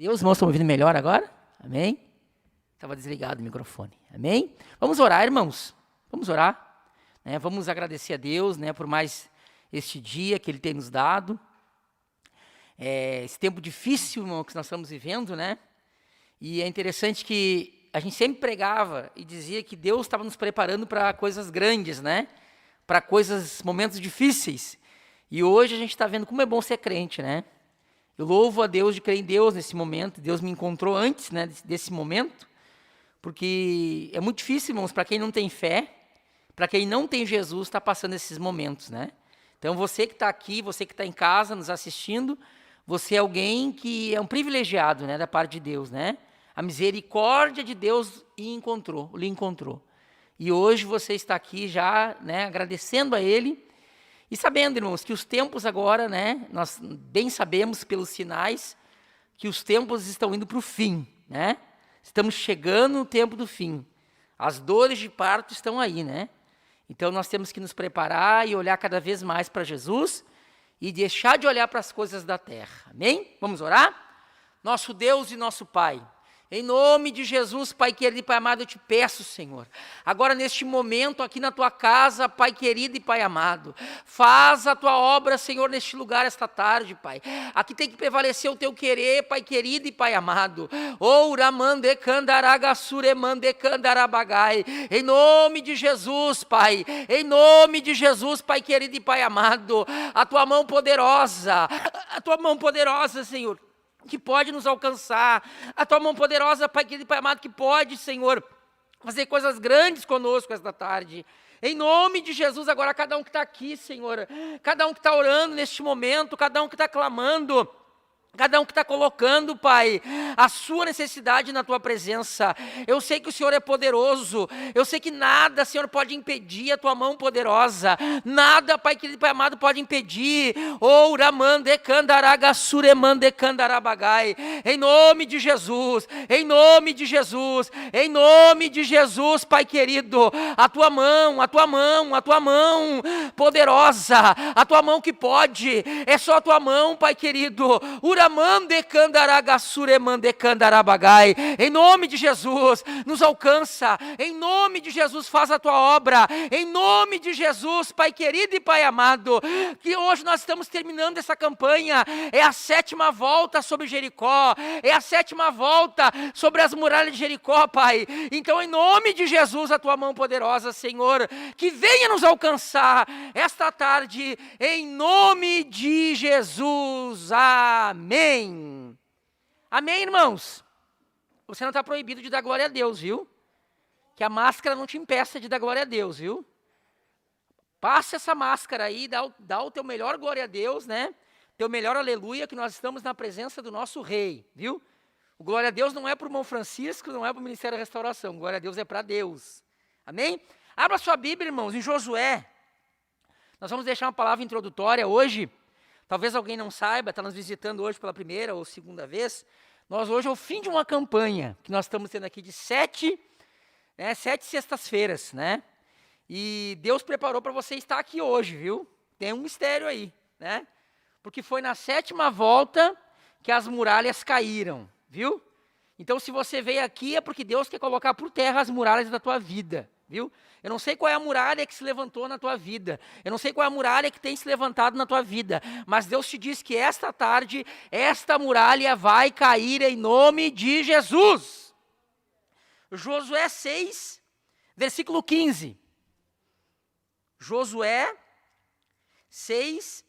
Deus, irmãos, estão me ouvindo melhor agora? Amém? Estava desligado o microfone. Amém? Vamos orar, irmãos. Vamos orar. Vamos agradecer a Deus, por mais este dia que Ele tem nos dado. Esse tempo difícil, irmão, que nós estamos vivendo, E é interessante que a gente sempre pregava e dizia que Deus estava nos preparando para coisas grandes, Para momentos difíceis. E hoje a gente está vendo como é bom ser crente, Eu louvo a Deus de crer em Deus nesse momento. Deus me encontrou antes, desse momento. Porque é muito difícil, irmãos, para quem não tem fé, para quem não tem Jesus, está passando esses momentos, Então, você que está aqui, você que está em casa nos assistindo, você é alguém que é um privilegiado, da parte de Deus, A misericórdia de Deus lhe encontrou. E hoje você está aqui já, agradecendo a Ele e sabendo, irmãos, que os tempos agora, nós bem sabemos pelos sinais que os tempos estão indo para o fim, Estamos chegando no tempo do fim. As dores de parto estão aí, Então, nós temos que nos preparar e olhar cada vez mais para Jesus e deixar de olhar para as coisas da terra. Amém? Vamos orar? Nosso Deus e nosso Pai, em nome de Jesus, Pai querido e Pai amado, eu te peço, Senhor, agora neste momento aqui na tua casa, Pai querido e Pai amado, faz a tua obra, Senhor, neste lugar esta tarde, Pai. Aqui tem que prevalecer o teu querer, Pai querido e Pai amado. Ouramande candaraga suremande candarabagai. Em nome de Jesus, Pai. Em nome de Jesus, Pai querido e Pai amado. A tua mão poderosa, Senhor, que pode nos alcançar, a tua mão poderosa, Pai querido e Pai amado, que pode, Senhor, fazer coisas grandes conosco esta tarde. Em nome de Jesus, agora cada um que está aqui, Senhor, cada um que está orando neste momento, cada um que está clamando, cada um que está colocando, Pai, a sua necessidade na tua presença. Eu sei que o Senhor é poderoso, eu sei que nada, Senhor, pode impedir a tua mão poderosa, nada, Pai querido e Pai amado, pode impedir. Ouramande candaraga suremande candarabagai. Em nome de Jesus, em nome de Jesus, em nome de Jesus, Pai querido, a tua mão poderosa, a tua mão que pode, é só a tua mão, Pai querido. Uramande candaraga suremande candarabagai. Em nome de Jesus, nos alcança. Em nome de Jesus, faz a tua obra. Em nome de Jesus, Pai querido e Pai amado, que hoje nós estamos terminando essa campanha. É a 7ª volta sobre Jericó. É a 7ª volta sobre as muralhas de Jericó, Pai. Então, em nome de Jesus, a tua mão poderosa, Senhor, que venha nos alcançar esta tarde. Em nome de Jesus. Amém. Amém, irmãos? Você não está proibido de dar glória a Deus, viu? Que a máscara não te impeça de dar glória a Deus, viu? Passe essa máscara aí, dá o teu melhor glória a Deus, Teu melhor aleluia, que nós estamos na presença do nosso rei, viu? O glória a Deus não é para o irmão Francisco, não é para o Ministério da Restauração, o glória a Deus é para Deus. Amém? Abra sua Bíblia, irmãos, em Josué. Nós vamos deixar uma palavra introdutória hoje. Talvez alguém não saiba, está nos visitando hoje pela primeira ou segunda vez. Nós hoje é o fim de uma campanha que nós estamos tendo aqui de 7 sextas-feiras, E Deus preparou para você estar aqui hoje, viu? Tem um mistério aí, Porque foi na 7ª volta que as muralhas caíram, viu? Então, se você veio aqui é porque Deus quer colocar por terra as muralhas da tua vida, viu? Eu não sei qual é a muralha que se levantou na tua vida. Eu não sei qual é a muralha que tem se levantado na tua vida. Mas Deus te diz que esta tarde, esta muralha vai cair em nome de Jesus. Josué 6, versículo 15. Josué 6,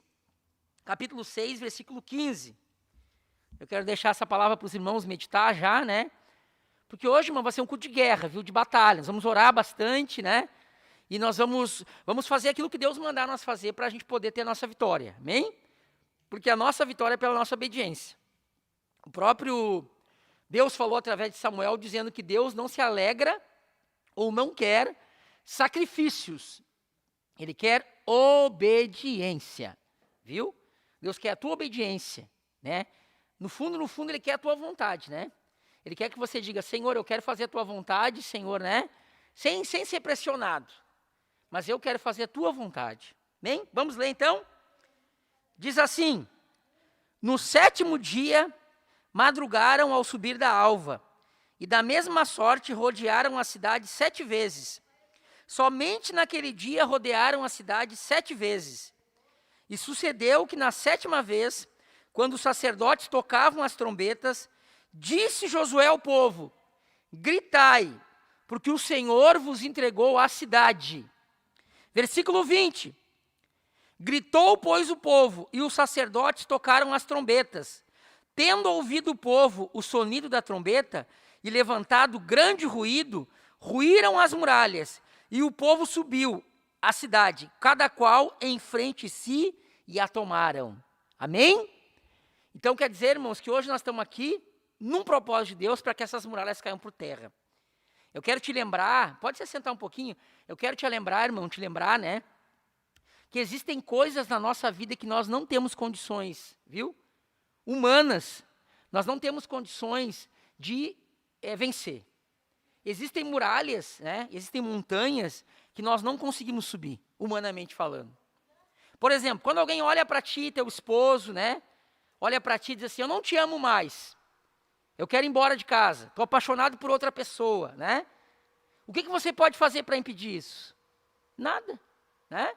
capítulo 6, versículo 15. Eu quero deixar essa palavra para os irmãos meditar já, Porque hoje, irmão, vai ser um culto de guerra, viu? De batalha. Nós vamos orar bastante, E nós vamos fazer aquilo que Deus mandar nós fazer para a gente poder ter a nossa vitória. Amém? Porque a nossa vitória é pela nossa obediência. O próprio Deus falou através de Samuel, dizendo que Deus não se alegra ou não quer sacrifícios. Ele quer obediência, viu? Deus quer a tua obediência, No fundo, Ele quer a tua vontade, Ele quer que você diga, Senhor, eu quero fazer a tua vontade, Senhor, Sem ser pressionado. Mas eu quero fazer a tua vontade. Bem, vamos ler então? Diz assim, no 7º dia madrugaram ao subir da alva, e da mesma sorte rodearam a cidade 7 vezes. Somente naquele dia rodearam a cidade 7 vezes. E sucedeu que na 7ª vez, quando os sacerdotes tocavam as trombetas, disse Josué ao povo: gritai, porque o Senhor vos entregou a cidade. Versículo 20. Gritou, pois, o povo, e os sacerdotes tocaram as trombetas. Tendo ouvido o povo o sonido da trombeta, e levantado grande ruído, ruíram as muralhas, e o povo subiu à cidade, cada qual em frente si, e a tomaram. Amém? Então quer dizer, irmãos, que hoje nós estamos aqui num propósito de Deus para que essas muralhas caiam por terra. Eu quero te lembrar, pode se sentar um pouquinho, eu quero te lembrar, irmão, né? Que existem coisas na nossa vida que nós não temos condições, viu? Humanas, nós não temos condições de vencer. Existem muralhas, né? Existem montanhas que nós não conseguimos subir, humanamente falando. Por exemplo, quando alguém olha para ti, teu esposo, né? Olha para ti e diz assim: eu não te amo mais, eu quero ir embora de casa, estou apaixonado por outra pessoa, né? O que você pode fazer para impedir isso? Nada, né?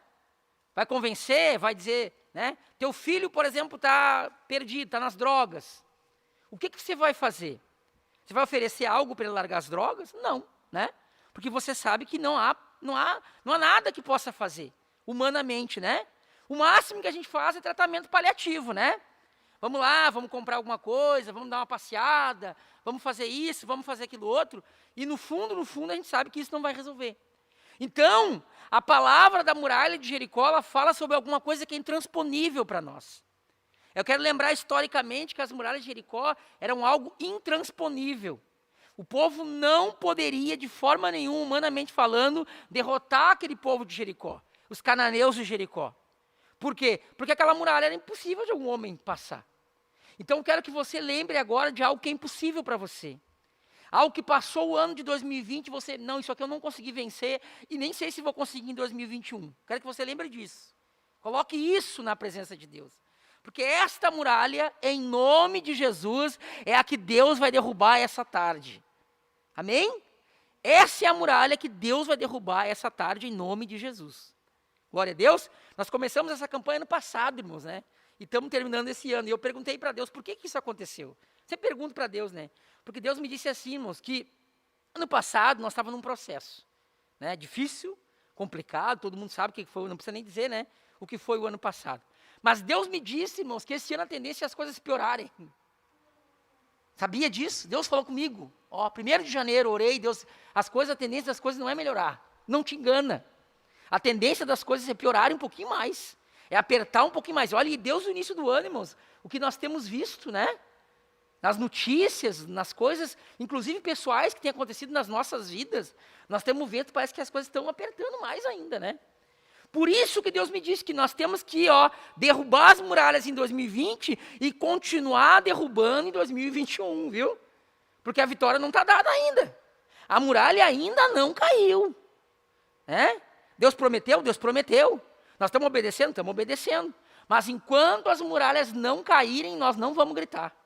Vai convencer, vai dizer, né? Teu filho, por exemplo, está perdido, está nas drogas. O que você vai fazer? Você vai oferecer algo para ele largar as drogas? Não, né? Porque você sabe que não há nada que possa fazer, humanamente, né? O máximo que a gente faz é tratamento paliativo, né? Vamos lá, vamos comprar alguma coisa, vamos dar uma passeada, vamos fazer isso, vamos fazer aquilo outro. E no fundo, a gente sabe que isso não vai resolver. Então, a palavra da muralha de Jericó, ela fala sobre alguma coisa que é intransponível para nós. Eu quero lembrar historicamente que as muralhas de Jericó eram algo intransponível. O povo não poderia, de forma nenhuma, humanamente falando, derrotar aquele povo de Jericó, os cananeus de Jericó. Por quê? Porque aquela muralha era impossível de um homem passar. Então, eu quero que você lembre agora de algo que é impossível para você. Algo que passou o ano de 2020, você, não, isso aqui eu não consegui vencer, e nem sei se vou conseguir em 2021. Quero que você lembre disso. Coloque isso na presença de Deus. Porque esta muralha, em nome de Jesus, é a que Deus vai derrubar essa tarde. Amém? Essa é a muralha que Deus vai derrubar essa tarde, em nome de Jesus. Glória a Deus. Nós começamos essa campanha ano passado, irmãos, né? E estamos terminando esse ano. E eu perguntei para Deus, por que isso aconteceu? Você pergunta para Deus, né? Porque Deus me disse assim, irmãos, que ano passado nós estávamos num processo, né? Difícil, complicado, todo mundo sabe o que foi, não precisa nem dizer, né? O que foi o ano passado. Mas Deus me disse, irmãos, que esse ano a tendência é as coisas piorarem. Sabia disso? Deus falou comigo. Ó, 1º de janeiro, orei, Deus, a tendência das coisas não é melhorar. Não te engana. A tendência das coisas é piorarem um pouquinho mais. É apertar um pouquinho mais. Olha, e Deus no início do ano, irmãos, o que nós temos visto, né? Nas notícias, nas coisas, inclusive pessoais que têm acontecido nas nossas vidas, nós temos vendo, parece que as coisas estão apertando mais ainda, né? Por isso que Deus me disse que nós temos que, derrubar as muralhas em 2020 e continuar derrubando em 2021, viu? Porque a vitória não está dada ainda. A muralha ainda não caiu, né? Deus prometeu? Deus prometeu. Nós estamos obedecendo? Estamos obedecendo. Mas enquanto as muralhas não caírem, nós não vamos gritar.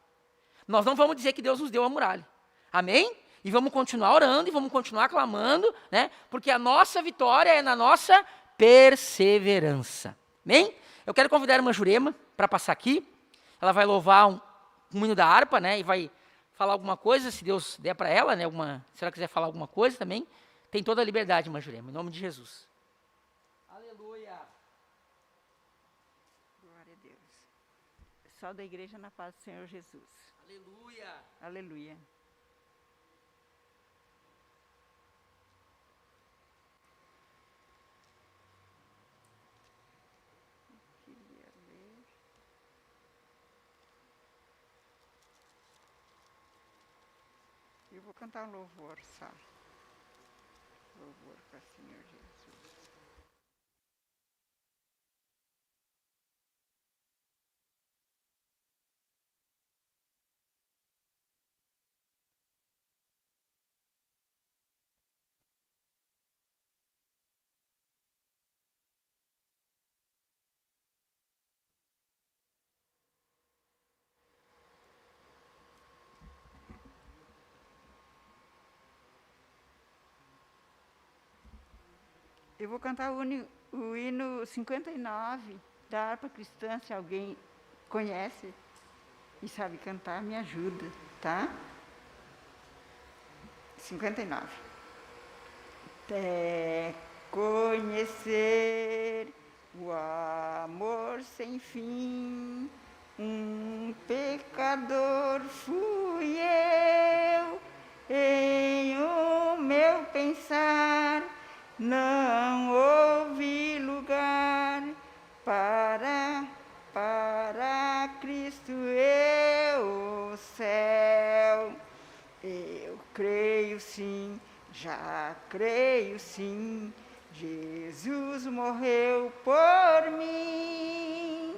Nós não vamos dizer que Deus nos deu a muralha. Amém? E vamos continuar orando e vamos continuar clamando, né? Porque a nossa vitória é na nossa perseverança. Amém? Eu quero convidar a irmã Jurema para passar aqui. Ela vai louvar um hino da harpa, né? E vai falar alguma coisa, se Deus der para ela, né? Se ela quiser falar alguma coisa também, tem toda a liberdade, irmã Jurema, em nome de Jesus. Aleluia. Glória a Deus. Pessoal da igreja, na paz do Senhor Jesus. Aleluia. Aleluia. Eu queria ler. Eu vou cantar um louvor, só. Louvor para o Senhor Jesus. Eu vou cantar o hino 59 da harpa cristã, se alguém conhece e sabe cantar, me ajuda, tá? 59. Até conhecer o amor sem fim, um pecador fui eu, em o meu pensar não houve lugar para Cristo eu o céu. Eu creio sim, já creio sim, Jesus morreu por mim,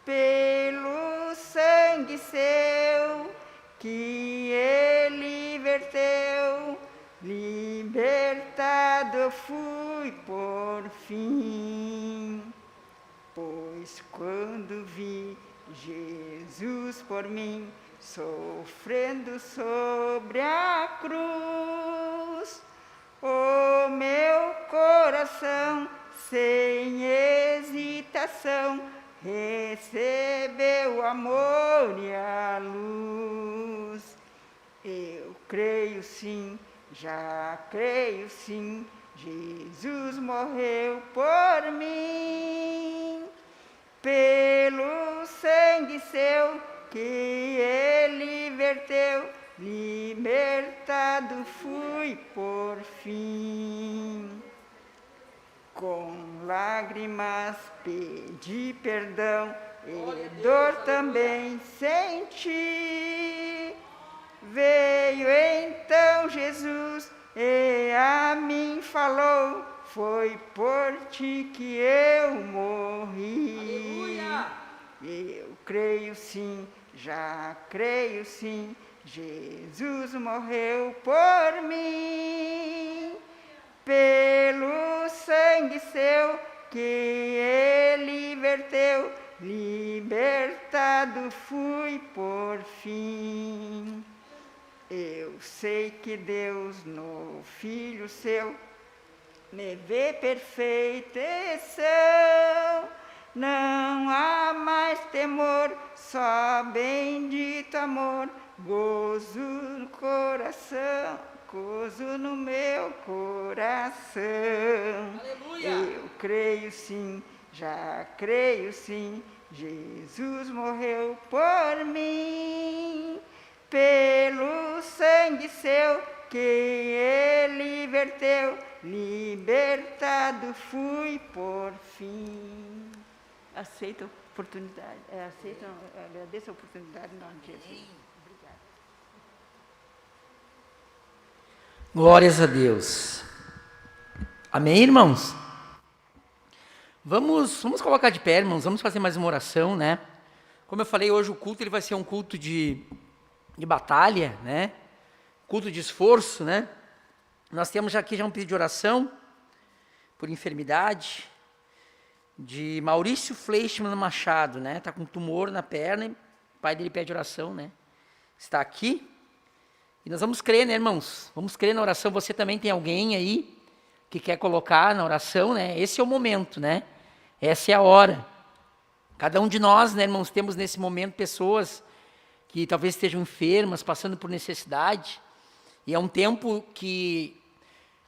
pelo sangue seu que ele verteu, libertado eu fui por fim. Pois quando vi Jesus por mim, sofrendo sobre a cruz, o meu coração, sem hesitação, recebeu o amor e a luz. Eu creio sim, já creio sim, Jesus morreu por mim, pelo sangue seu que ele verteu, libertado fui por fim. Com lágrimas pedi perdão e dor também senti. Veio então Jesus e a mim falou, foi por ti que eu morri. Aleluia! Eu creio sim, já creio sim, Jesus morreu por mim, pelo sangue seu que ele verteu, libertado fui por fim. Eu sei que Deus no Filho seu me vê perfeição, não há mais temor, só bendito amor, gozo no coração, gozo no meu coração. Aleluia! Eu creio sim, já creio sim, Jesus morreu por mim, pelo sangue seu que ele verteu, libertado fui por fim. Aceito a oportunidade, agradeço a oportunidade em nome de Jesus. Obrigada. Glórias a Deus. Amém, irmãos? Vamos colocar de pé, irmãos, vamos fazer mais uma oração, né? Como eu falei, hoje o culto ele vai ser um culto de batalha, né? Culto de esforço, né? Nós temos aqui já um pedido de oração por enfermidade de Maurício Fleischmann Machado, né? Tá com tumor na perna, e o pai dele pede oração, né? Está aqui. E nós vamos crer, né, irmãos? Vamos crer na oração. Você também tem alguém aí que quer colocar na oração, né? Esse é o momento, né? Essa é a hora. Cada um de nós, né, irmãos, temos nesse momento pessoas que talvez estejam enfermas, passando por necessidade. E é um tempo que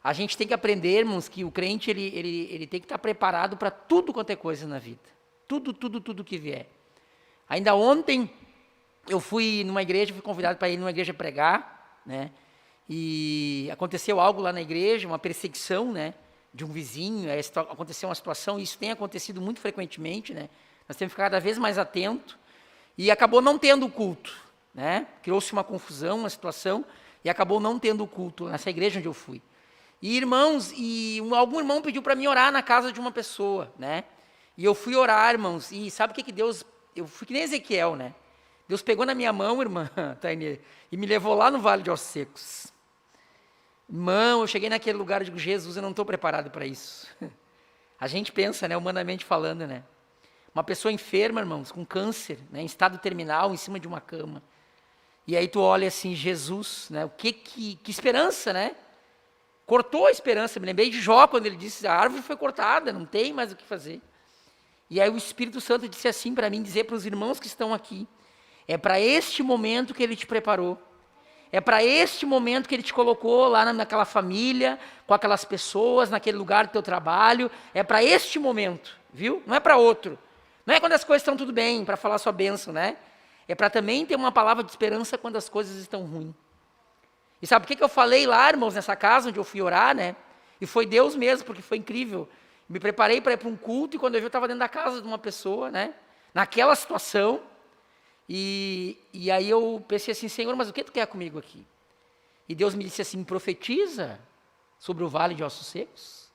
a gente tem que aprender, irmãos, que o crente ele tem que estar preparado para tudo quanto é coisa na vida. Tudo que vier. Ainda ontem eu fui numa igreja, fui convidado para ir numa igreja pregar, né? E aconteceu algo lá na igreja, uma perseguição, né? De um vizinho, aconteceu uma situação, e isso tem acontecido muito frequentemente, né? Nós temos que ficar cada vez mais atento. E acabou não tendo o culto, né? Criou-se uma confusão, uma situação, e acabou não tendo o culto nessa igreja onde eu fui. E irmãos, algum irmão pediu para mim orar na casa de uma pessoa, né? E eu fui orar, irmãos, e sabe o que Deus... Eu fui que nem Ezequiel, né? Deus pegou na minha mão, irmã Tainê, e me levou lá no Vale de Ossos Secos. Irmão, eu cheguei naquele lugar e digo, Jesus, eu não estou preparado para isso. A gente pensa, né, humanamente falando, né? Uma pessoa enferma, irmãos, com câncer, né, em estado terminal, em cima de uma cama. E aí tu olha assim, Jesus, né? Que esperança, né? Cortou a esperança. Me lembrei de Jó, quando ele disse, a árvore foi cortada, não tem mais o que fazer. E aí o Espírito Santo disse assim para mim, dizer para os irmãos que estão aqui, é para este momento que Ele te preparou. É para este momento que Ele te colocou lá naquela família, com aquelas pessoas, naquele lugar do teu trabalho. É para este momento, viu? Não é para outro. Não é quando as coisas estão tudo bem, para falar sua bênção, né? É para também ter uma palavra de esperança quando as coisas estão ruins. E sabe por que eu falei lá, irmãos, nessa casa onde eu fui orar, né? E foi Deus mesmo, porque foi incrível. Me preparei para ir para um culto e quando eu vi eu estava dentro da casa de uma pessoa, né? Naquela situação. E aí eu pensei assim, Senhor, mas o que tu quer comigo aqui? E Deus me disse assim, profetiza sobre o vale de ossos secos.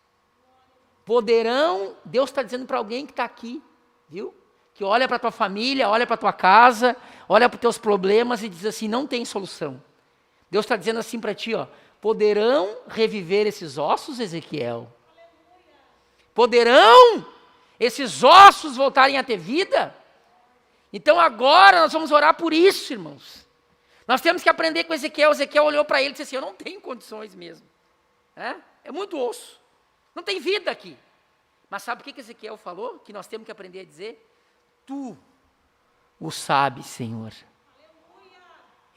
Poderão, Deus está dizendo para alguém que está aqui, viu? Que olha para a tua família, olha para a tua casa, olha para os teus problemas e diz assim, não tem solução. Deus está dizendo assim para ti, ó, poderão reviver esses ossos, Ezequiel? Poderão esses ossos voltarem a ter vida? Então agora nós vamos orar por isso, irmãos. Nós temos que aprender com Ezequiel. Ezequiel olhou para ele e disse assim, eu não tenho condições mesmo. É muito osso. Não tem vida aqui. Mas sabe o que Ezequiel falou? Que nós temos que aprender a dizer? Tu o sabes, Senhor.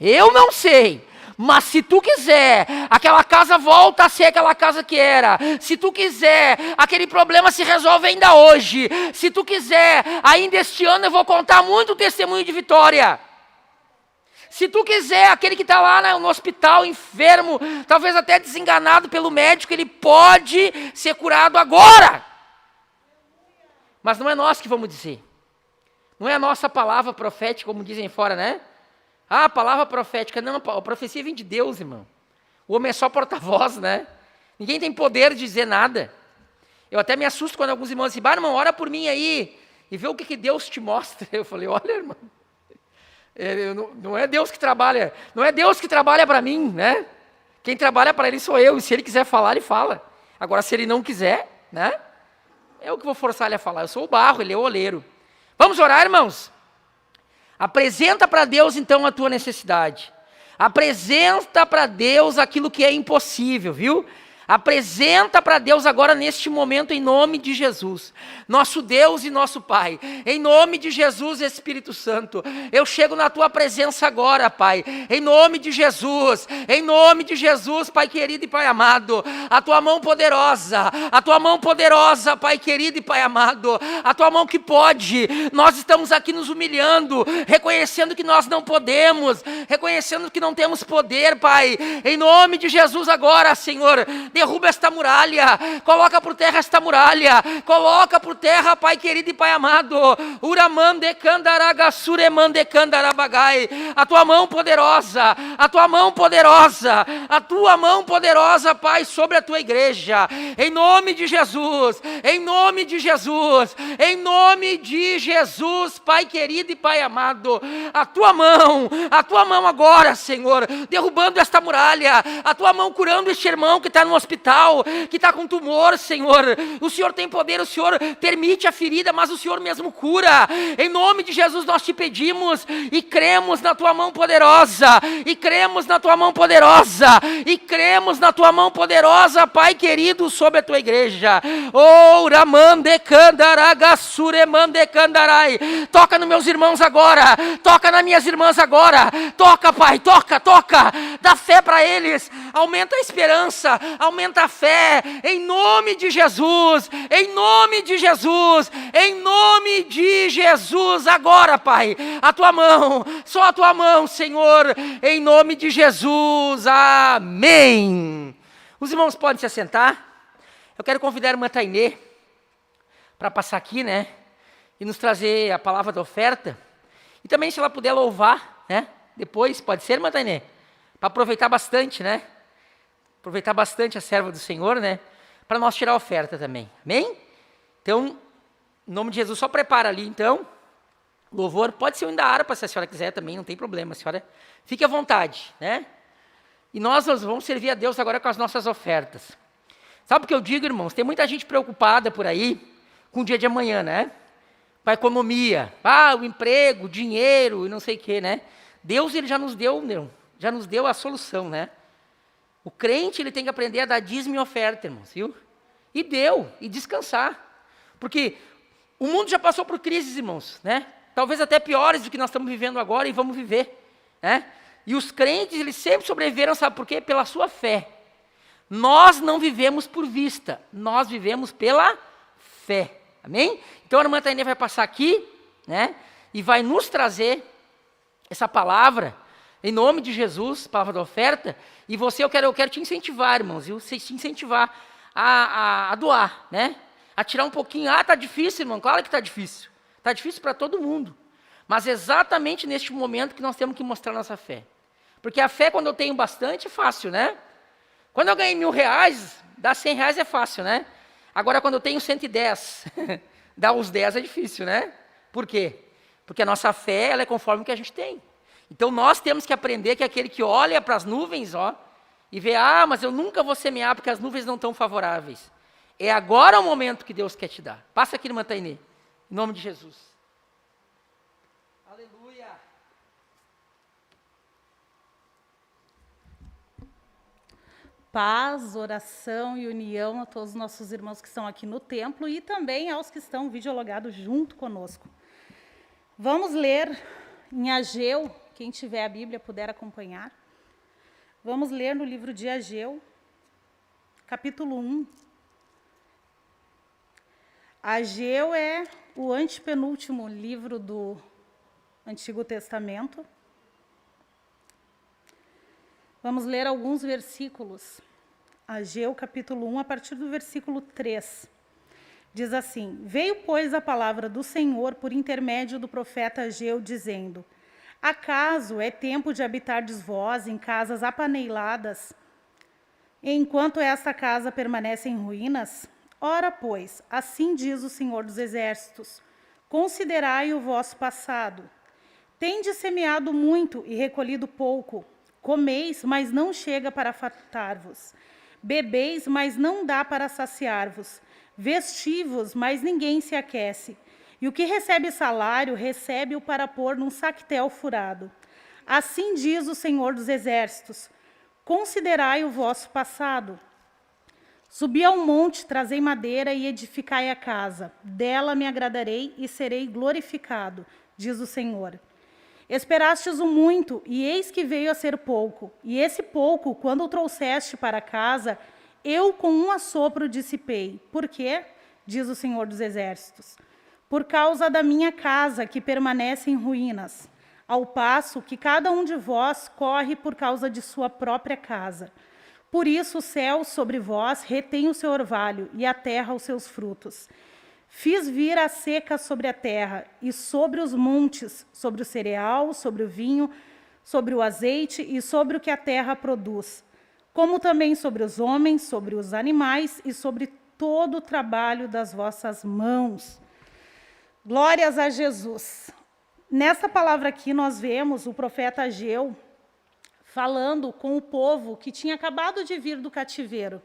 Eu não sei, mas se tu quiser, aquela casa volta a ser aquela casa que era. Se tu quiser, aquele problema se resolve ainda hoje. Se tu quiser, ainda este ano eu vou contar muito testemunho de vitória. Se tu quiser, aquele que está lá no hospital, enfermo, talvez até desenganado pelo médico, ele pode ser curado agora. Mas não é nós que vamos dizer. Não é a nossa palavra profética, como dizem fora, né? Ah, a palavra profética, não, a profecia vem de Deus, irmão. O homem é só porta-voz, né? Ninguém tem poder de dizer nada. Eu até me assusto quando alguns irmãos dizem, irmão, ora por mim aí, e vê o que Deus te mostra. Eu falei, olha, irmão, não é Deus que trabalha, não é Deus que trabalha para mim, né? Quem trabalha para Ele sou eu, e se Ele quiser falar, Ele fala. Agora, se Ele não quiser, né? Eu que vou forçar Ele a falar, eu sou o barro, Ele é o oleiro. Vamos orar, irmãos? Apresenta para Deus, então, a tua necessidade. Apresenta para Deus aquilo que é impossível, viu? Apresenta para Deus agora neste momento em nome de Jesus, nosso Deus e nosso Pai, em nome de Jesus, Espírito Santo, eu chego na tua presença agora, Pai, em nome de Jesus, Pai querido e Pai amado, a tua mão poderosa, Pai querido e Pai amado, a tua mão que pode, nós estamos aqui nos humilhando, reconhecendo que nós não podemos, reconhecendo que não temos poder, Pai, em nome de Jesus agora, Senhor, derruba esta muralha, coloca por terra esta muralha, coloca por terra, Pai querido e Pai amado, Uramande Kandaraga Suremande Kandarabagai, a tua mão poderosa, Pai, sobre a tua igreja, em nome de Jesus, Pai querido e Pai amado, a tua mão agora, Senhor, derrubando esta muralha, a tua mão curando este irmão que está no hospital, que está com tumor, Senhor, o Senhor tem poder, o Senhor permite a ferida, mas o Senhor mesmo cura, em nome de Jesus nós te pedimos, e cremos na tua mão poderosa, Pai querido, sobre a tua igreja, toca nos meus irmãos agora, toca nas minhas irmãs agora, toca, Pai, toca, dá fé para eles, aumenta a esperança, aumenta a fé, em nome de Jesus, agora, Pai, a tua mão, só a tua mão, Senhor, em nome de Jesus, amém. Os irmãos podem se assentar, eu quero convidar a irmã Tainê para passar aqui, né, e nos trazer a palavra da oferta, e também se ela puder louvar, né, depois, pode ser, irmã Tainê, para aproveitar bastante, né, aproveitar bastante a serva do Senhor, né? Para nós tirar a oferta também, amém? Então, em nome de Jesus, só prepara ali, então, louvor, pode ser o da harpa, se a senhora quiser também, não tem problema, a senhora fique à vontade, né? E nós vamos servir a Deus agora com as nossas ofertas. Sabe o que eu digo, irmãos? Tem muita gente preocupada por aí com o dia de amanhã, né? Com a economia, o emprego, o dinheiro e não sei o quê, né? Deus, Ele já nos deu a solução, né? O crente, ele tem que aprender a dar dízimo e oferta, irmãos, viu? E deu, e descansar. Porque o mundo já passou por crises, irmãos, né? Talvez até piores do que nós estamos vivendo agora e vamos viver, né? E os crentes, eles sempre sobreviveram, sabe por quê? Pela sua fé. Nós não vivemos por vista, nós vivemos pela fé, amém? Então a irmã Tainê vai passar aqui, né? E vai nos trazer essa palavra, em nome de Jesus, palavra da oferta. E você, eu quero te incentivar, irmãos, viu? Te incentivar a doar, né? A tirar um pouquinho. Ah, tá difícil, irmão. Claro que tá difícil. Tá difícil para todo mundo. Mas exatamente neste momento que nós temos que mostrar nossa fé. Porque a fé, quando eu tenho bastante, é fácil, né? Quando eu ganhei R$1.000, dar R$100 é fácil, né? Agora, quando eu tenho 110, dar os 10 é difícil, né? Por quê? Porque a nossa fé, ela é conforme o que a gente tem. Então, nós temos que aprender que aquele que olha para as nuvens, ó, e vê, mas eu nunca vou semear porque as nuvens não estão favoráveis. É agora o momento que Deus quer te dar. Passa aqui, irmã Tainê, em nome de Jesus. Aleluia. Paz, oração e união a todos os nossos irmãos que estão aqui no templo e também aos que estão videologados junto conosco. Vamos ler em Ageu, quem tiver a Bíblia puder acompanhar. Vamos ler no livro de Ageu, capítulo 1. Ageu é o antepenúltimo livro do Antigo Testamento. Vamos ler alguns versículos. Ageu, capítulo 1, a partir do versículo 3. Diz assim: Veio, pois, a palavra do Senhor por intermédio do profeta Ageu, dizendo: Acaso é tempo de habitardes vós em casas apaneiladas, enquanto esta casa permanece em ruínas? Ora, pois, assim diz o Senhor dos Exércitos: Considerai o vosso passado. Tendes semeado muito e recolhido pouco. Comeis, mas não chega para fartar-vos. Bebeis, mas não dá para saciar-vos. Vestivos, mas ninguém se aquece. E o que recebe salário, recebe-o para pôr num saquetel furado. Assim diz o Senhor dos Exércitos: Considerai o vosso passado. Subi ao monte, trazei madeira e edificai a casa. Dela me agradarei e serei glorificado, diz o Senhor. Esperastes o muito, e eis que veio a ser pouco. E esse pouco, quando o trouxeste para casa, eu com um assopro dissipei. Por quê? Diz o Senhor dos Exércitos. Por causa da minha casa, que permanece em ruínas, ao passo que cada um de vós corre por causa de sua própria casa. Por isso o céu sobre vós retém o seu orvalho, e a terra os seus frutos. Fiz vir a seca sobre a terra, e sobre os montes, sobre o cereal, sobre o vinho, sobre o azeite e sobre o que a terra produz, como também sobre os homens, sobre os animais e sobre todo o trabalho das vossas mãos. Glórias a Jesus. Nessa palavra aqui nós vemos o profeta Ageu falando com o povo que tinha acabado de vir do cativeiro.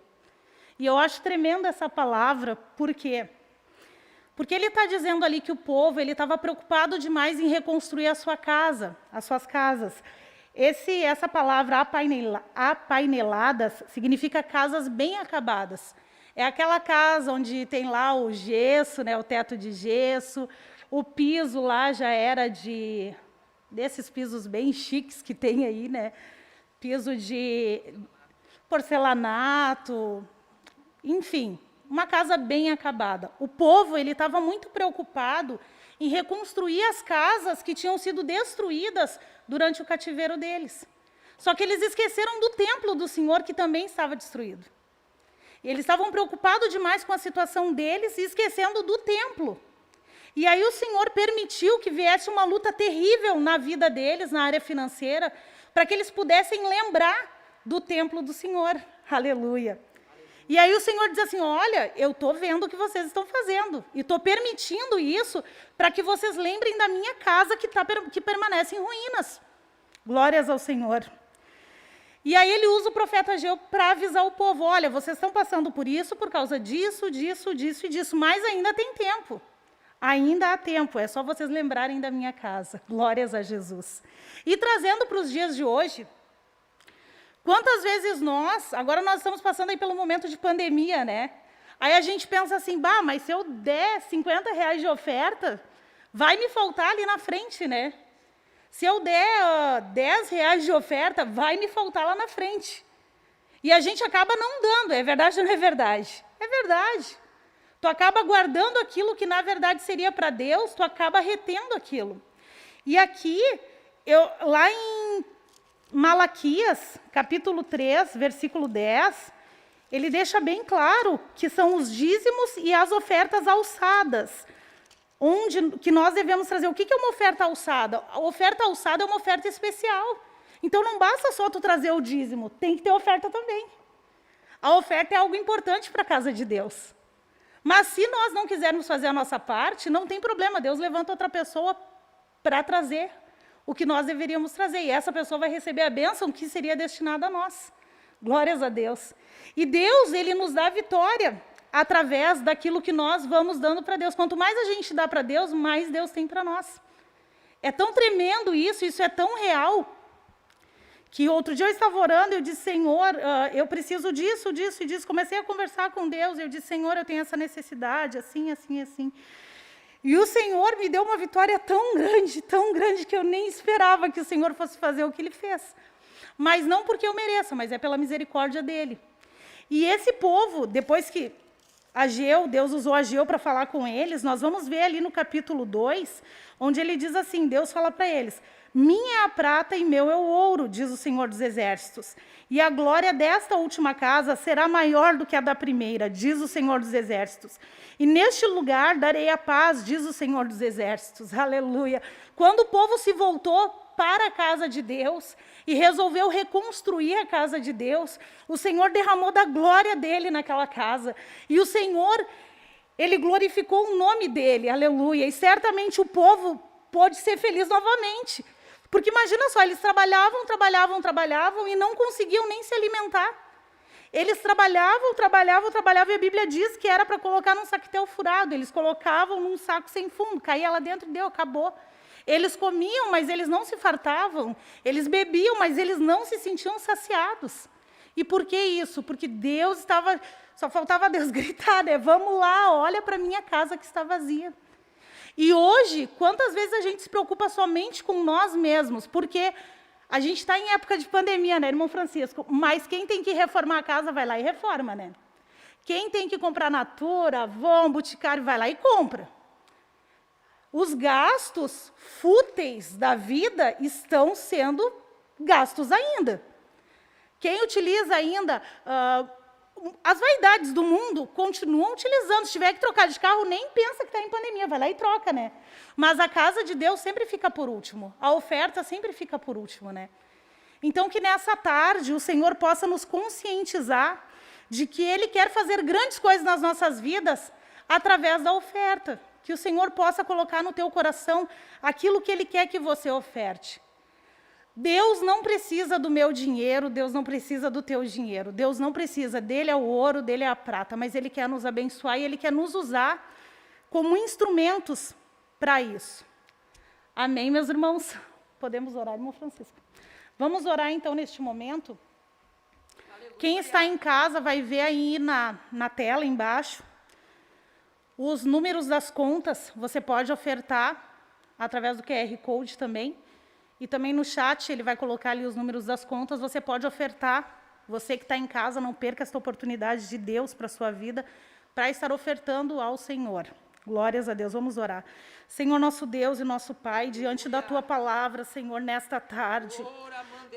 E eu acho tremenda essa palavra, por quê? Porque ele está dizendo ali que o povo estava preocupado demais em reconstruir a sua casa, as suas casas. Essa palavra apaineladas significa casas bem acabadas. É aquela casa onde tem lá o gesso, né, o teto de gesso, o piso lá já era desses pisos bem chiques que tem aí, né? Piso de porcelanato, enfim. Uma casa bem acabada. O povo estava muito preocupado em reconstruir as casas que tinham sido destruídas durante o cativeiro deles. Só que eles esqueceram do templo do Senhor, que também estava destruído. Eles estavam preocupados demais com a situação deles e esquecendo do templo. E aí o Senhor permitiu que viesse uma luta terrível na vida deles, na área financeira, para que eles pudessem lembrar do templo do Senhor. Aleluia. E aí o Senhor diz assim: olha, eu estou vendo o que vocês estão fazendo, e estou permitindo isso para que vocês lembrem da minha casa que permanece em ruínas. Glórias ao Senhor. E aí ele usa o profeta Ageu para avisar o povo: olha, vocês estão passando por isso por causa disso, disso, disso e disso, mas ainda tem tempo. Ainda há tempo, é só vocês lembrarem da minha casa. Glórias a Jesus. E trazendo para os dias de hoje, Quantas vezes agora nós estamos passando aí pelo momento de pandemia, né? Aí a gente pensa assim, mas se eu der R$50 de oferta, vai me faltar ali na frente, né? Se eu der R$10 de oferta, vai me faltar lá na frente. E a gente acaba não dando, é verdade ou não é verdade? É verdade. Tu acaba guardando aquilo que na verdade seria para Deus, tu acaba retendo aquilo. E aqui, lá em Malaquias, capítulo 3, versículo 10, ele deixa bem claro que são os dízimos e as ofertas alçadas, que nós devemos trazer. O que é uma oferta alçada? A oferta alçada é uma oferta especial. Então, não basta só tu trazer o dízimo, tem que ter oferta também. A oferta é algo importante para a casa de Deus. Mas se nós não quisermos fazer a nossa parte, não tem problema, Deus levanta outra pessoa para trazer o que nós deveríamos trazer. E essa pessoa vai receber a bênção que seria destinada a nós. Glórias a Deus. E Deus, ele nos dá vitória através daquilo que nós vamos dando para Deus. Quanto mais a gente dá para Deus, mais Deus tem para nós. É tão tremendo isso é tão real, que outro dia eu estava orando, eu disse, Senhor, eu preciso disso e disso. Comecei a conversar com Deus, eu disse, Senhor, eu tenho essa necessidade, assim. E o Senhor me deu uma vitória tão grande, que eu nem esperava que o Senhor fosse fazer o que Ele fez. Mas não porque eu mereça, mas é pela misericórdia dEle. E esse povo, depois que Deus usou Ageu para falar com eles, nós vamos ver ali no capítulo 2, onde ele diz assim, Deus fala para eles, minha é a prata e meu é o ouro, diz o Senhor dos Exércitos. E a glória desta última casa será maior do que a da primeira, diz o Senhor dos Exércitos. E neste lugar darei a paz, diz o Senhor dos Exércitos. Aleluia. Quando o povo se voltou para a casa de Deus e resolveu reconstruir a casa de Deus, o Senhor derramou da glória dele naquela casa. E o Senhor, ele glorificou o nome dele, aleluia. E certamente o povo pôde ser feliz novamente. Porque imagina só, eles trabalhavam e não conseguiam nem se alimentar. Eles trabalhavam, e a Bíblia diz que era para colocar num saquetel furado. Eles colocavam num saco sem fundo, caía lá dentro e deu, acabou. Eles comiam, mas eles não se fartavam. Eles bebiam, mas eles não se sentiam saciados. E por que isso? Porque Deus estava... Só faltava Deus gritar, né? Vamos lá, olha para a minha casa que está vazia. E hoje, quantas vezes a gente se preocupa somente com nós mesmos? Porque a gente está em época de pandemia, né, irmão Francisco? Mas quem tem que reformar a casa vai lá e reforma, né? Quem tem que comprar Natura, Avon, Boticário, vai lá e compra. Os gastos fúteis da vida estão sendo gastos ainda. Quem utiliza ainda... as vaidades do mundo continuam utilizando. Se tiver que trocar de carro, nem pensa que está em pandemia, vai lá e troca, né? Mas a casa de Deus sempre fica por último. A oferta sempre fica por último, né? Então, que nessa tarde o Senhor possa nos conscientizar de que Ele quer fazer grandes coisas nas nossas vidas através da oferta. Que o Senhor possa colocar no teu coração aquilo que Ele quer que você oferte. Deus não precisa do meu dinheiro, Deus não precisa do teu dinheiro. Deus não precisa, dele é o ouro, dele é a prata, mas Ele quer nos abençoar e Ele quer nos usar como instrumentos para isso. Amém, meus irmãos? Podemos orar, irmão Francisco? Vamos orar, então, neste momento. Aleluia. Quem está em casa vai ver aí na tela, embaixo, os números das contas. Você pode ofertar através do QR Code também. E também no chat, ele vai colocar ali os números das contas, você pode ofertar. Você que está em casa, não perca esta oportunidade de Deus para a sua vida, para estar ofertando ao Senhor. Glórias a Deus, vamos orar. Senhor, nosso Deus e nosso Pai, diante da Tua palavra, Senhor, nesta tarde.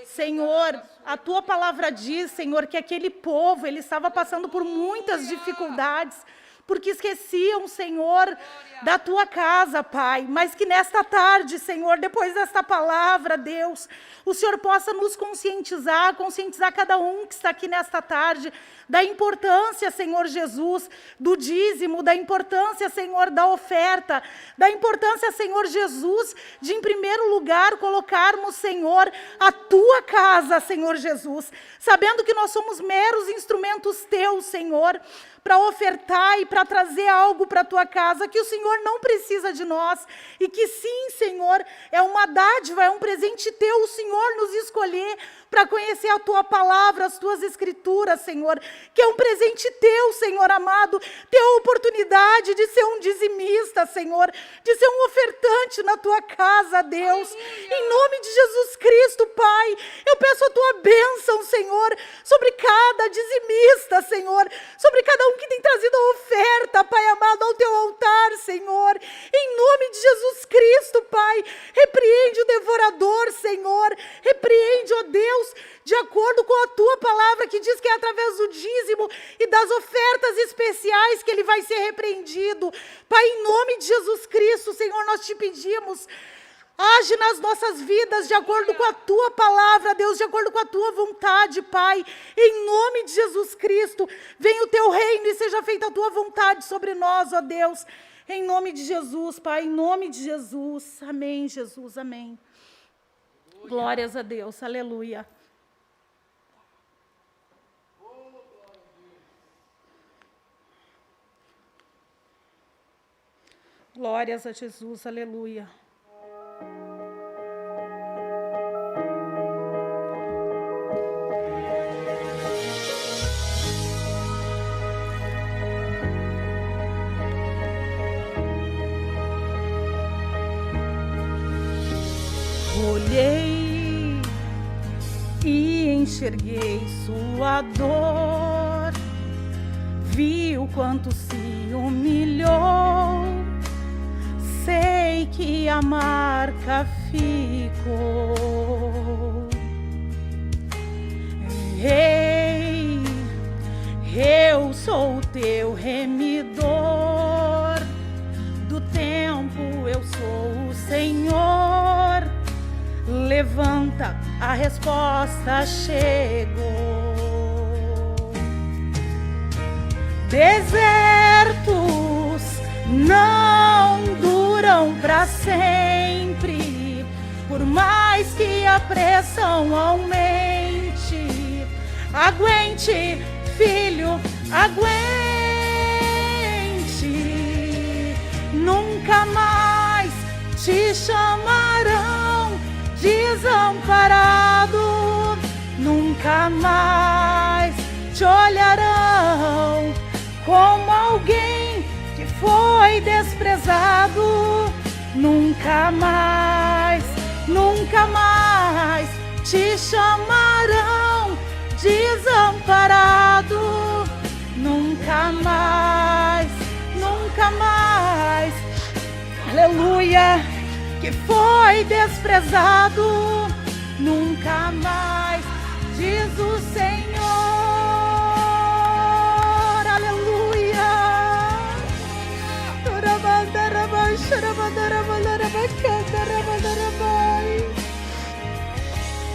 Senhor, a Tua palavra diz, Senhor, que aquele povo, ele estava passando por muitas dificuldades, porque esqueciam, Senhor, da Tua casa, Pai. Mas que nesta tarde, Senhor, depois desta palavra, Deus, o Senhor possa nos conscientizar cada um que está aqui nesta tarde, da importância, Senhor Jesus, do dízimo, da importância, Senhor, da oferta, da importância, Senhor Jesus, de, em primeiro lugar, colocarmos, Senhor, a Tua casa, Senhor Jesus, sabendo que nós somos meros instrumentos Teus, Senhor, para ofertar e para trazer algo para a tua casa, que o Senhor não precisa de nós, e que sim, Senhor, é uma dádiva, é um presente teu, o Senhor nos escolher para conhecer a tua palavra, as tuas escrituras, Senhor, que é um presente teu, Senhor amado, ter a oportunidade de ser um dizimista, Senhor, de ser um ofertante na tua casa, Deus. Aleluia. Em nome de Jesus Cristo, Pai, eu peço a tua bênção, Senhor, sobre cada dizimista, Senhor, sobre cada um que tem trazido a oferta, Pai amado, ao teu altar, Senhor. Em nome de Jesus Cristo, Pai, repreende o devorador, Senhor, repreende, ó Deus, de acordo com a tua palavra, que diz que é através do dízimo e das ofertas especiais que ele vai ser repreendido. Pai, em nome de Jesus Cristo, Senhor, nós te pedimos, age nas nossas vidas de acordo com a tua palavra, Deus, de acordo com a tua vontade, Pai. Em nome de Jesus Cristo, venha o teu reino e seja feita a tua vontade sobre nós, ó Deus. Em nome de Jesus, Pai, em nome de Jesus. Amém, Jesus, amém. Glórias a Deus, aleluia. Glórias a Jesus, aleluia. Olhei e enxerguei sua dor, vi o quanto se humilhou, sei que a marca ficou. Ei, eu sou o teu remidor, do tempo eu sou o Senhor. Levanta, a resposta chegou. Desertos não duram para sempre, por mais que a pressão aumente. Aguente, filho, aguente. Nunca mais te chamarão desamparado, nunca mais te olharão como alguém que foi desprezado. Nunca mais te chamarão desamparado. Nunca mais, aleluia, que foi desprezado, nunca mais, diz o Senhor, aleluia.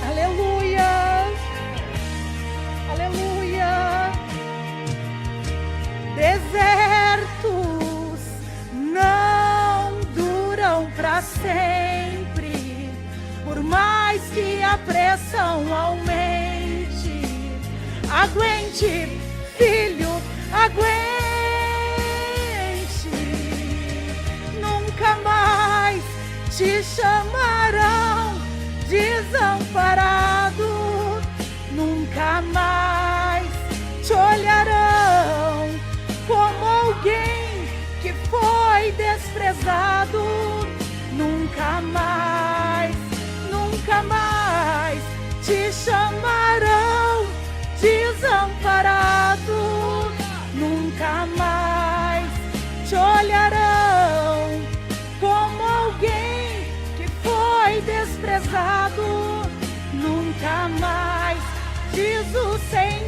Aleluia, aleluia. Desertos não duram para sempre, por mais que a pressão aumente. Aguente, filho, aguente. Nunca mais te chamarão desamparado, nunca mais te olharão como alguém que foi desprezado. Nunca mais te chamarão desamparado. Nunca mais te olharão como alguém que foi desprezado. Nunca mais, diz o Senhor.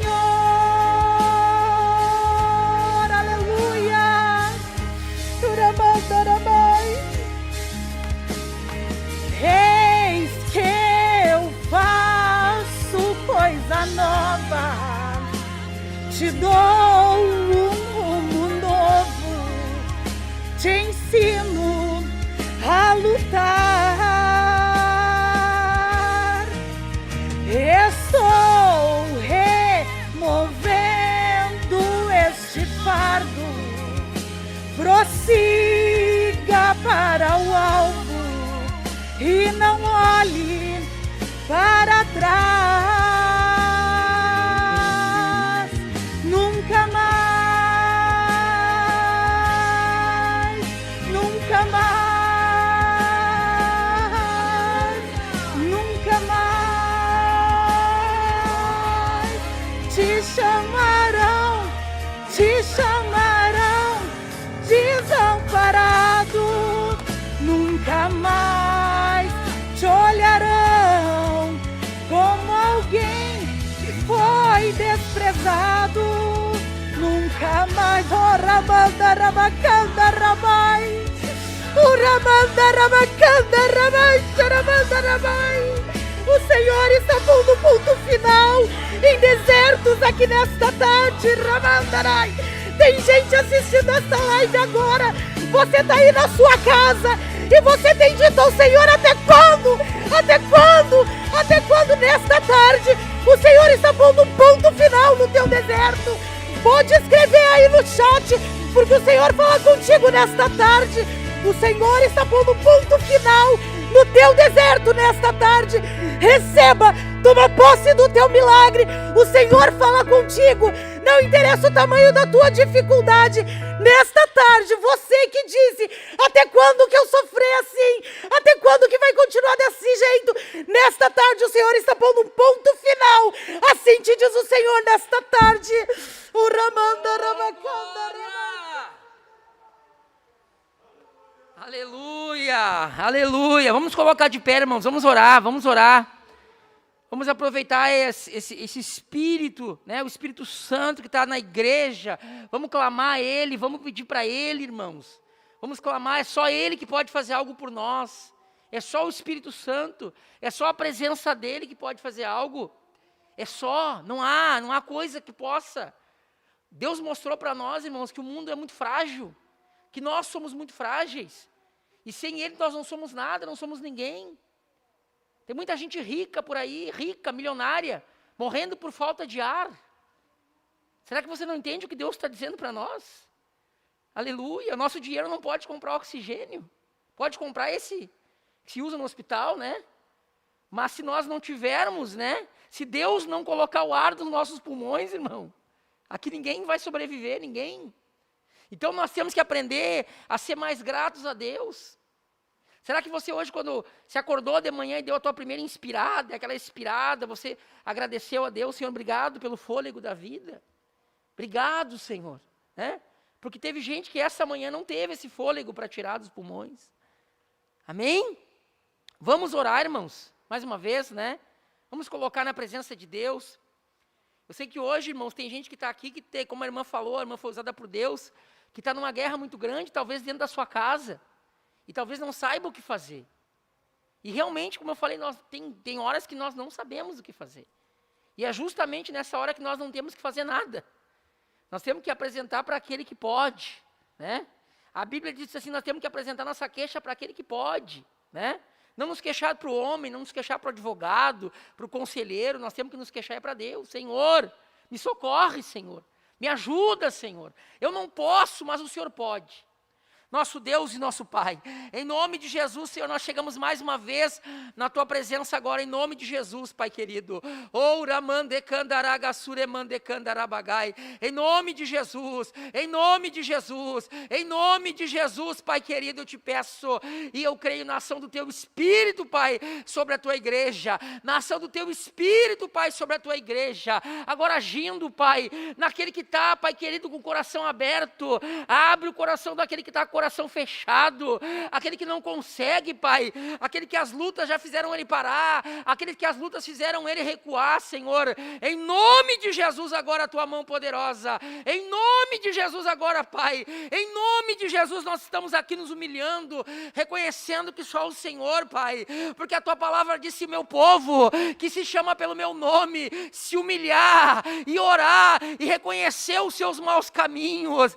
Aleluia. Eis que eu faço coisa nova, te dou um rumo novo, te ensino a lutar. Estou removendo este fardo nunca mais, nunca mais, nunca mais te chamarão desamparado, nunca mais te olharão como alguém que foi desprezado, nunca mais. Oh, Ramanda, Rabacanda, Rabai, oh, Ramanda, Rabacanda, Rabai, Charamanda, Rabai. O Senhor está pondo ponto final em desertos aqui nesta tarde, Ramandarai. Tem gente assistindo esta live agora. Você está aí na sua casa e você tem dito ao Senhor: até quando? Até quando? Até quando nesta tarde o Senhor está pondo um ponto final no teu deserto? Pode escrever aí no chat, porque o Senhor fala contigo nesta tarde. O Senhor está pondo um ponto final no teu deserto nesta tarde. Receba, toma posse do teu milagre. O Senhor fala contigo. Não interessa o tamanho da tua dificuldade. Nesta tarde, você que disse: até quando que eu sofri assim? Até quando que vai continuar desse jeito? Nesta tarde o Senhor está pondo um ponto final. Assim te diz o Senhor nesta tarde. O Ramanda, Ramacanda, Aleluia, aleluia. Vamos colocar de pé, irmãos, vamos orar, vamos orar. Vamos aproveitar esse Espírito, né? O Espírito Santo que está na igreja. Vamos clamar a Ele, vamos pedir para Ele, irmãos. Vamos clamar, é só Ele que pode fazer algo por nós. É só o Espírito Santo, é só a presença dEle que pode fazer algo. É só, não há coisa que possa. Deus mostrou para nós, irmãos, que o mundo é muito frágil, que nós somos muito frágeis. E sem Ele nós não somos nada, não somos ninguém. Tem muita gente rica por aí, rica, milionária, morrendo por falta de ar. Será que você não entende o que Deus está dizendo para nós? Aleluia, nosso dinheiro não pode comprar oxigênio. Pode comprar esse que se usa no hospital, né? Mas se nós não tivermos, né? Se Deus não colocar o ar dos nossos pulmões, irmão, aqui ninguém vai sobreviver, ninguém. Então nós temos que aprender a ser mais gratos a Deus. Será que você hoje, quando se acordou de manhã e deu a tua primeira inspirada, aquela expirada, você agradeceu a Deus: Senhor, obrigado pelo fôlego da vida. Obrigado, Senhor. Né? Porque teve gente que essa manhã não teve esse fôlego para tirar dos pulmões. Amém? Vamos orar, irmãos, mais uma vez, né? Vamos colocar na presença de Deus. Eu sei que hoje, irmãos, tem gente que está aqui, que tem, como a irmã falou, a irmã foi usada por Deus, que está numa guerra muito grande, talvez dentro da sua casa, e talvez não saiba o que fazer. E realmente, como eu falei, tem horas que nós não sabemos o que fazer. E é justamente nessa hora que nós não temos que fazer nada. Nós temos que apresentar para aquele que pode, né? A Bíblia diz assim: nós temos que apresentar nossa queixa para aquele que pode, né? Não nos queixar para o homem, não nos queixar para o advogado, para o conselheiro, nós temos que nos queixar para Deus. Senhor, me socorre, Senhor, me ajuda, Senhor. Eu não posso, mas o Senhor pode. Nosso Deus e nosso Pai, em nome de Jesus, Senhor, nós chegamos mais uma vez na Tua presença agora, em nome de Jesus, Pai querido. Em nome de Jesus, em nome de Jesus, em nome de Jesus, Pai querido, eu te peço, e eu creio na ação do Teu Espírito, Pai, sobre a Tua igreja, na ação do Teu Espírito, Pai, sobre a Tua igreja, agora agindo, Pai, naquele que está, Pai querido, com o coração aberto, abre o coração daquele que está com coração fechado, aquele que não consegue, Pai, aquele que as lutas já fizeram ele parar, aquele que as lutas fizeram ele recuar, Senhor, em nome de Jesus agora a Tua mão poderosa, em nome de Jesus agora, Pai, em nome de Jesus nós estamos aqui nos humilhando, reconhecendo que só o Senhor, Pai, porque a Tua palavra disse: meu povo, que se chama pelo meu nome, se humilhar e orar e reconhecer os seus maus caminhos,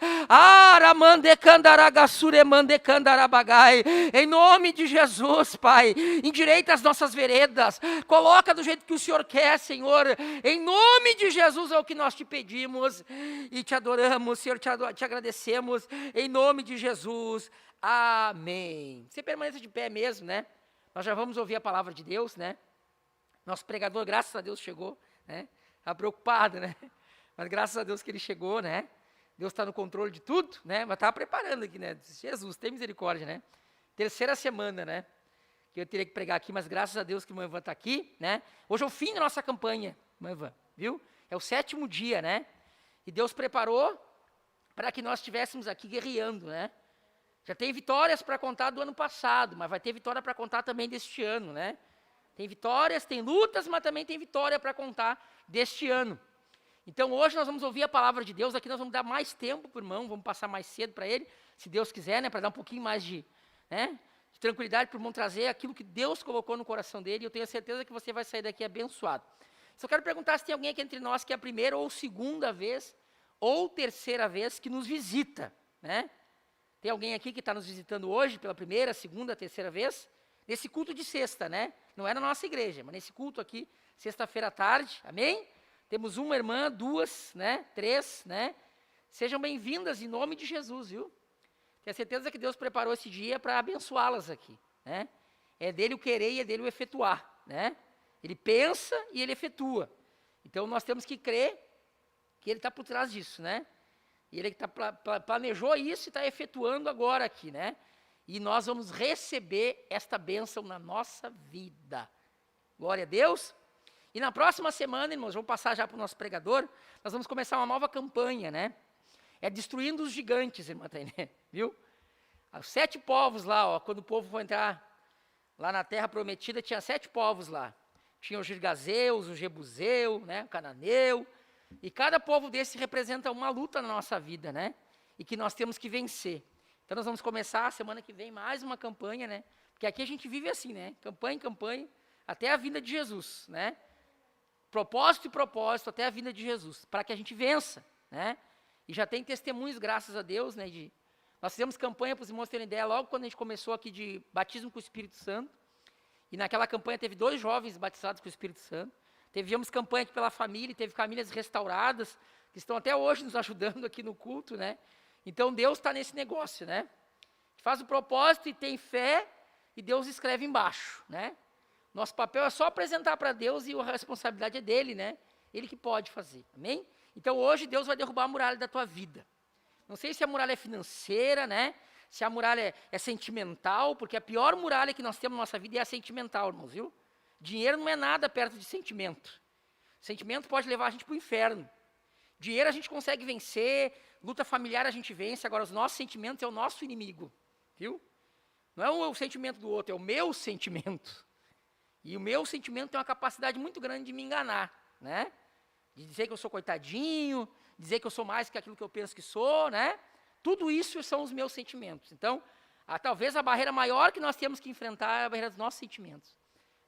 em nome de Jesus, Pai, endireita as nossas veredas, coloca do jeito que o Senhor quer, Senhor, em nome de Jesus é o que nós te pedimos e te adoramos, Senhor, te agradecemos, em nome de Jesus, amém. Você permaneça de pé mesmo, né? Nós já vamos ouvir a palavra de Deus, né? Nosso pregador, graças a Deus, chegou, né? Está preocupado, né? Mas graças a Deus que ele chegou, né? Deus está no controle de tudo, né? Mas estava preparando aqui, né? Jesus, tem misericórdia, né? Terceira semana, né? Que eu teria que pregar aqui, mas graças a Deus que o irmão Ivan está aqui, né? Hoje é o fim da nossa campanha, irmão Ivan, viu? É o 7º dia, né? E Deus preparou para que nós estivéssemos aqui guerreando, né? Já tem vitórias para contar do ano passado, mas vai ter vitória para contar também deste ano, né? Tem vitórias, tem lutas, mas também tem vitória para contar deste ano. Então hoje nós vamos ouvir a palavra de Deus, aqui nós vamos dar mais tempo para o irmão, vamos passar mais cedo para ele, se Deus quiser, né, para dar um pouquinho mais de tranquilidade para o irmão trazer aquilo que Deus colocou no coração dele, e eu tenho certeza que você vai sair daqui abençoado. Só quero perguntar se tem alguém aqui entre nós que é a primeira ou segunda vez, ou terceira vez que nos visita, né? Tem alguém aqui que está nos visitando hoje pela primeira, segunda, terceira vez? Nesse culto de sexta, né? Não é na nossa igreja, mas nesse culto aqui, sexta-feira à tarde, amém? Temos uma irmã, 2, né? 3, né? Sejam bem-vindas em nome de Jesus, viu? Tenho certeza que Deus preparou esse dia para abençoá-las aqui, né? É dele o querer e é dele o efetuar, né? Ele pensa e ele efetua. Então nós temos que crer que ele está por trás disso, né? E ele planejou isso e está efetuando agora aqui, né? E nós vamos receber esta bênção na nossa vida. Glória a Deus. E na próxima semana, irmãos, vamos passar já para o nosso pregador, nós vamos começar uma nova campanha, né? É Destruindo os Gigantes, irmã Tainé, viu? Os 7 povos lá, ó, quando o povo foi entrar lá na Terra Prometida, tinha 7 povos lá. Tinha os Girgazeus, o Jebuseu, né, o Cananeu, e cada povo desse representa uma luta na nossa vida, né? E que nós temos que vencer. Então nós vamos começar semana que vem mais uma campanha, né? Porque aqui a gente vive assim, né? Campanha em campanha, até a vinda de Jesus, né? Propósito e propósito até a vinda de Jesus, para que a gente vença, né? E já tem testemunhos, graças a Deus, né? Nós fizemos campanha para os irmãos terem ideia, logo quando a gente começou aqui de batismo com o Espírito Santo, e naquela campanha teve 2 jovens batizados com o Espírito Santo, tivemos campanha aqui pela família, teve famílias restauradas, que estão até hoje nos ajudando aqui no culto, né? Então Deus está nesse negócio, né? Faz o propósito e tem fé, e Deus escreve embaixo, né? Nosso papel é só apresentar para Deus e a responsabilidade é dele, né? Ele que pode fazer, amém? Então hoje Deus vai derrubar a muralha da tua vida. Não sei se a muralha é financeira, né? Se a muralha é sentimental, porque a pior muralha que nós temos na nossa vida é a sentimental, irmãos, viu? Dinheiro não é nada perto de sentimento. Sentimento pode levar a gente para o inferno. Dinheiro a gente consegue vencer, luta familiar a gente vence, agora os nossos sentimentos é o nosso inimigo, viu? Não é o sentimento do outro, é o meu sentimento. E o meu sentimento tem uma capacidade muito grande de me enganar, né? De dizer que eu sou coitadinho, dizer que eu sou mais que aquilo que eu penso que sou, né? Tudo isso são os meus sentimentos. Então, talvez a barreira maior que nós temos que enfrentar é a barreira dos nossos sentimentos.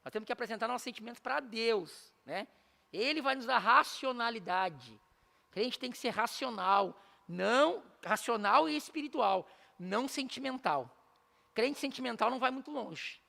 Nós temos que apresentar nossos sentimentos para Deus, né? Ele vai nos dar racionalidade. O crente tem que ser racional, não racional e espiritual, não sentimental. Crente sentimental não vai muito longe.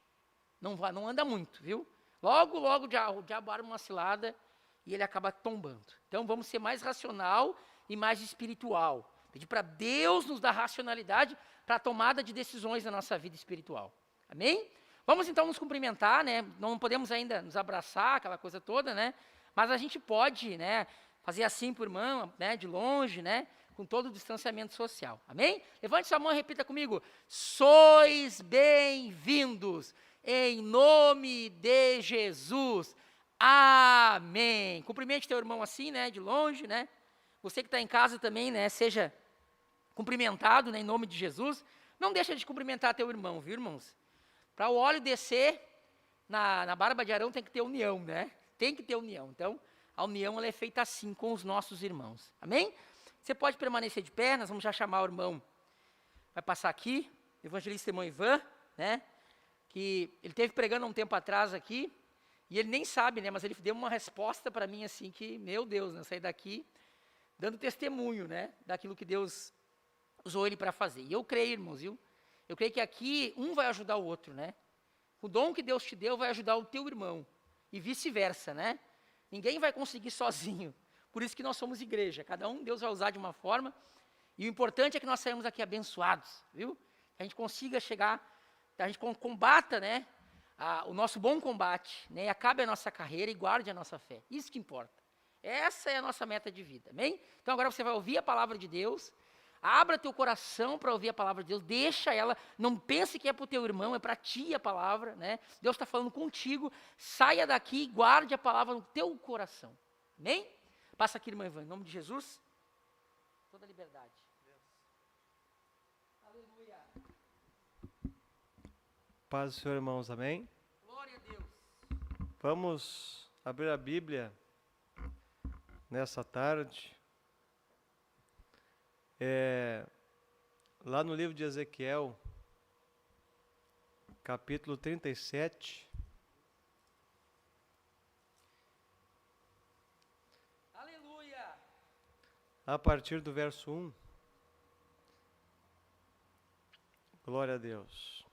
Não anda muito, viu? Logo o diabo arma uma cilada e ele acaba tombando. Então vamos ser mais racional e mais espiritual. Pedir para Deus nos dar racionalidade para a tomada de decisões na nossa vida espiritual. Amém? Vamos então nos cumprimentar, né? Não podemos ainda nos abraçar, aquela coisa toda, né? Mas a gente pode, né, fazer assim para o irmão, né, de longe, né, com todo o distanciamento social. Amém? Levante sua mão e repita comigo. Sois bem-vindos em nome de Jesus. Amém. Cumprimente teu irmão assim, né, de longe, né? Você que está em casa também, né, seja cumprimentado, né, em nome de Jesus. Não deixa de cumprimentar teu irmão, viu, irmãos? Para o óleo descer na barba de Arão tem que ter união, né? Tem que ter união. Então, a união ela é feita assim com os nossos irmãos. Amém? Você pode permanecer de pé, nós vamos já chamar o irmão. Vai passar aqui, o evangelista irmão Ivan, né? Que ele esteve pregando há um tempo atrás aqui, e ele nem sabe, né? Mas ele deu uma resposta para mim assim que, meu Deus, né? Eu saí daqui dando testemunho, né? Daquilo que Deus usou ele para fazer. E eu creio, irmãos, viu? Eu creio que aqui um vai ajudar o outro, né? O dom que Deus te deu vai ajudar o teu irmão. E vice-versa, né? Ninguém vai conseguir sozinho. Por isso que nós somos igreja. Cada um Deus vai usar de uma forma. E o importante é que nós saímos daqui abençoados, viu? Que a gente consiga chegar, que a gente combata, né? O nosso bom combate, né? E acabe a nossa carreira e guarde a nossa fé. Isso que importa. Essa é a nossa meta de vida, amém? Então agora você vai ouvir a palavra de Deus, abra teu coração para ouvir a palavra de Deus, deixa ela, não pense que é para o teu irmão, é para ti a palavra, né? Deus está falando contigo, saia daqui e guarde a palavra no teu coração, amém? Passa aqui, irmã Ivan, em nome de Jesus, toda a liberdade. Aleluia. Paz do Senhor, irmãos, amém? Glória a Deus. Vamos abrir a Bíblia nessa tarde. Lá no livro de Ezequiel, capítulo 37. Aleluia. A partir do verso 1. Glória a Deus.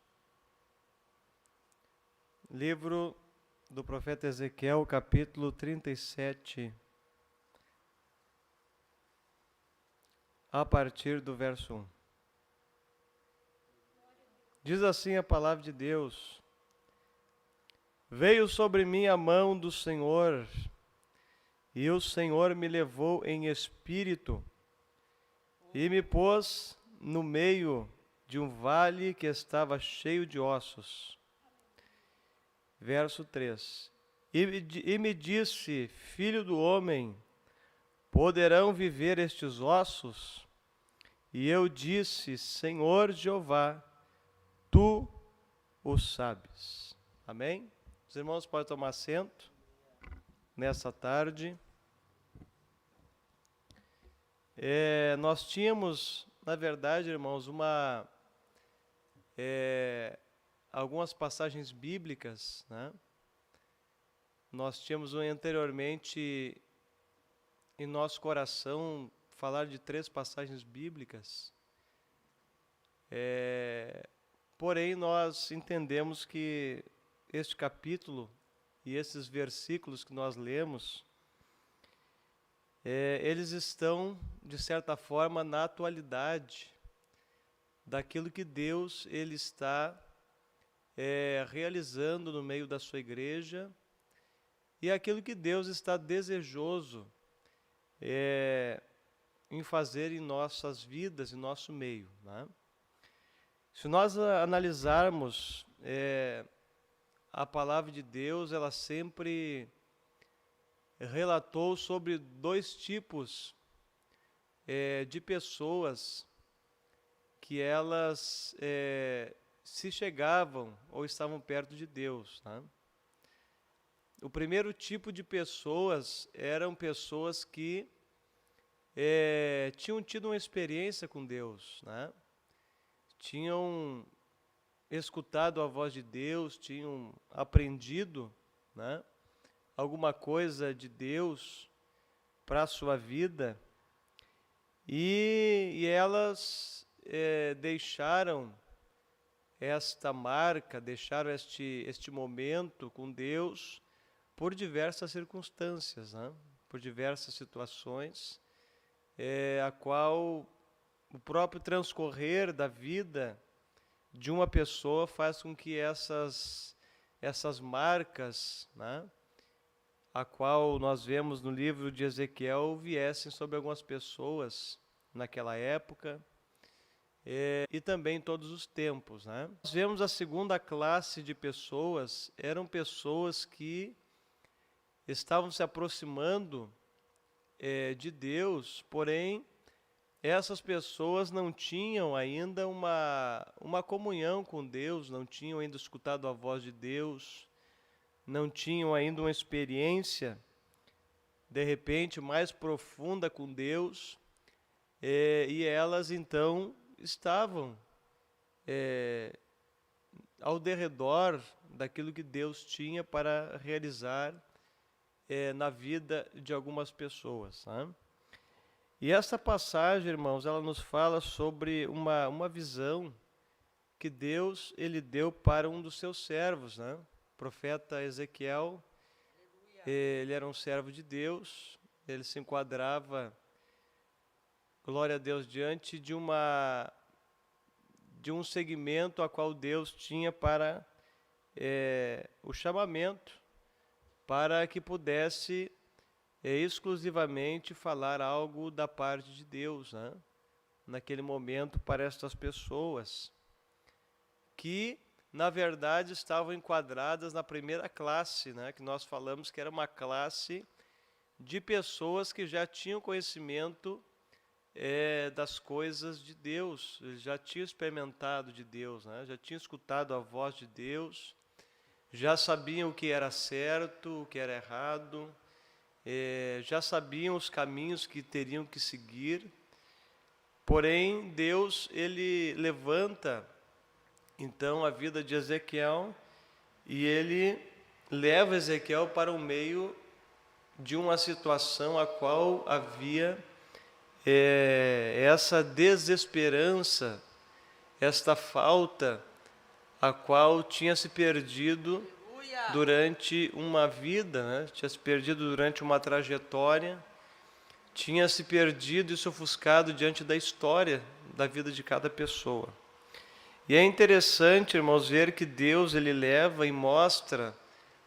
Livro do profeta Ezequiel, capítulo 37, a partir do verso 1. Diz assim a palavra de Deus: Veio sobre mim a mão do Senhor, e o Senhor me levou em espírito, e me pôs no meio de um vale que estava cheio de ossos. Verso 3. E me disse, filho do homem, poderão viver estes ossos? E eu disse, Senhor Jeová, tu o sabes. Amém? Os irmãos podem tomar assento nessa tarde. Nós tínhamos, na verdade, irmãos, algumas passagens bíblicas, né? Nós tínhamos anteriormente em nosso coração falar de 3 passagens bíblicas. Porém, nós entendemos que este capítulo e esses versículos que nós lemos, eles estão, de certa forma, na atualidade daquilo que Deus ele está realizando no meio da sua igreja e aquilo que Deus está desejoso em fazer em nossas vidas, em nosso meio, né? Se nós analisarmos a palavra de Deus, ela sempre relatou sobre 2 tipos de pessoas que elas se chegavam ou estavam perto de Deus, né? O primeiro tipo de pessoas eram pessoas que tinham tido uma experiência com Deus, né? Tinham escutado a voz de Deus, tinham aprendido, né, alguma coisa de Deus para a sua vida, e elas deixaram esta marca, deixaram este momento com Deus por diversas circunstâncias, né? Por diversas situações, a qual o próprio transcorrer da vida de uma pessoa faz com que essas marcas, né, a qual nós vemos no livro de Ezequiel, viessem sobre algumas pessoas naquela época, e também em todos os tempos, né? Nós vemos a segunda classe de pessoas, eram pessoas que estavam se aproximando de Deus, porém essas pessoas não tinham ainda uma comunhão com Deus, não tinham ainda escutado a voz de Deus, não tinham ainda uma experiência, de repente, mais profunda com Deus, e elas então estavam ao derredor daquilo que Deus tinha para realizar na vida de algumas pessoas, né? E essa passagem, irmãos, ela nos fala sobre uma visão que Deus ele deu para um dos seus servos, né? O profeta Ezequiel, ele era um servo de Deus, ele se enquadrava, glória a Deus, diante de um segmento a qual Deus tinha para o chamamento, para que pudesse exclusivamente falar algo da parte de Deus, né? Naquele momento para estas pessoas que, na verdade, estavam enquadradas na primeira classe, né? Que nós falamos que era uma classe de pessoas que já tinham conhecimento das coisas de Deus, eles já tinham experimentado de Deus, né? Já tinham escutado a voz de Deus, já sabiam o que era certo, o que era errado, já sabiam os caminhos que teriam que seguir. Porém, Deus, ele levanta então a vida de Ezequiel e ele leva Ezequiel para o meio de uma situação a qual havia essa desesperança, esta falta, a qual tinha se perdido durante uma vida, né? Tinha se perdido durante uma trajetória, tinha se perdido e se ofuscado diante da história da vida de cada pessoa. E é interessante, irmãos, ver que Deus ele leva e mostra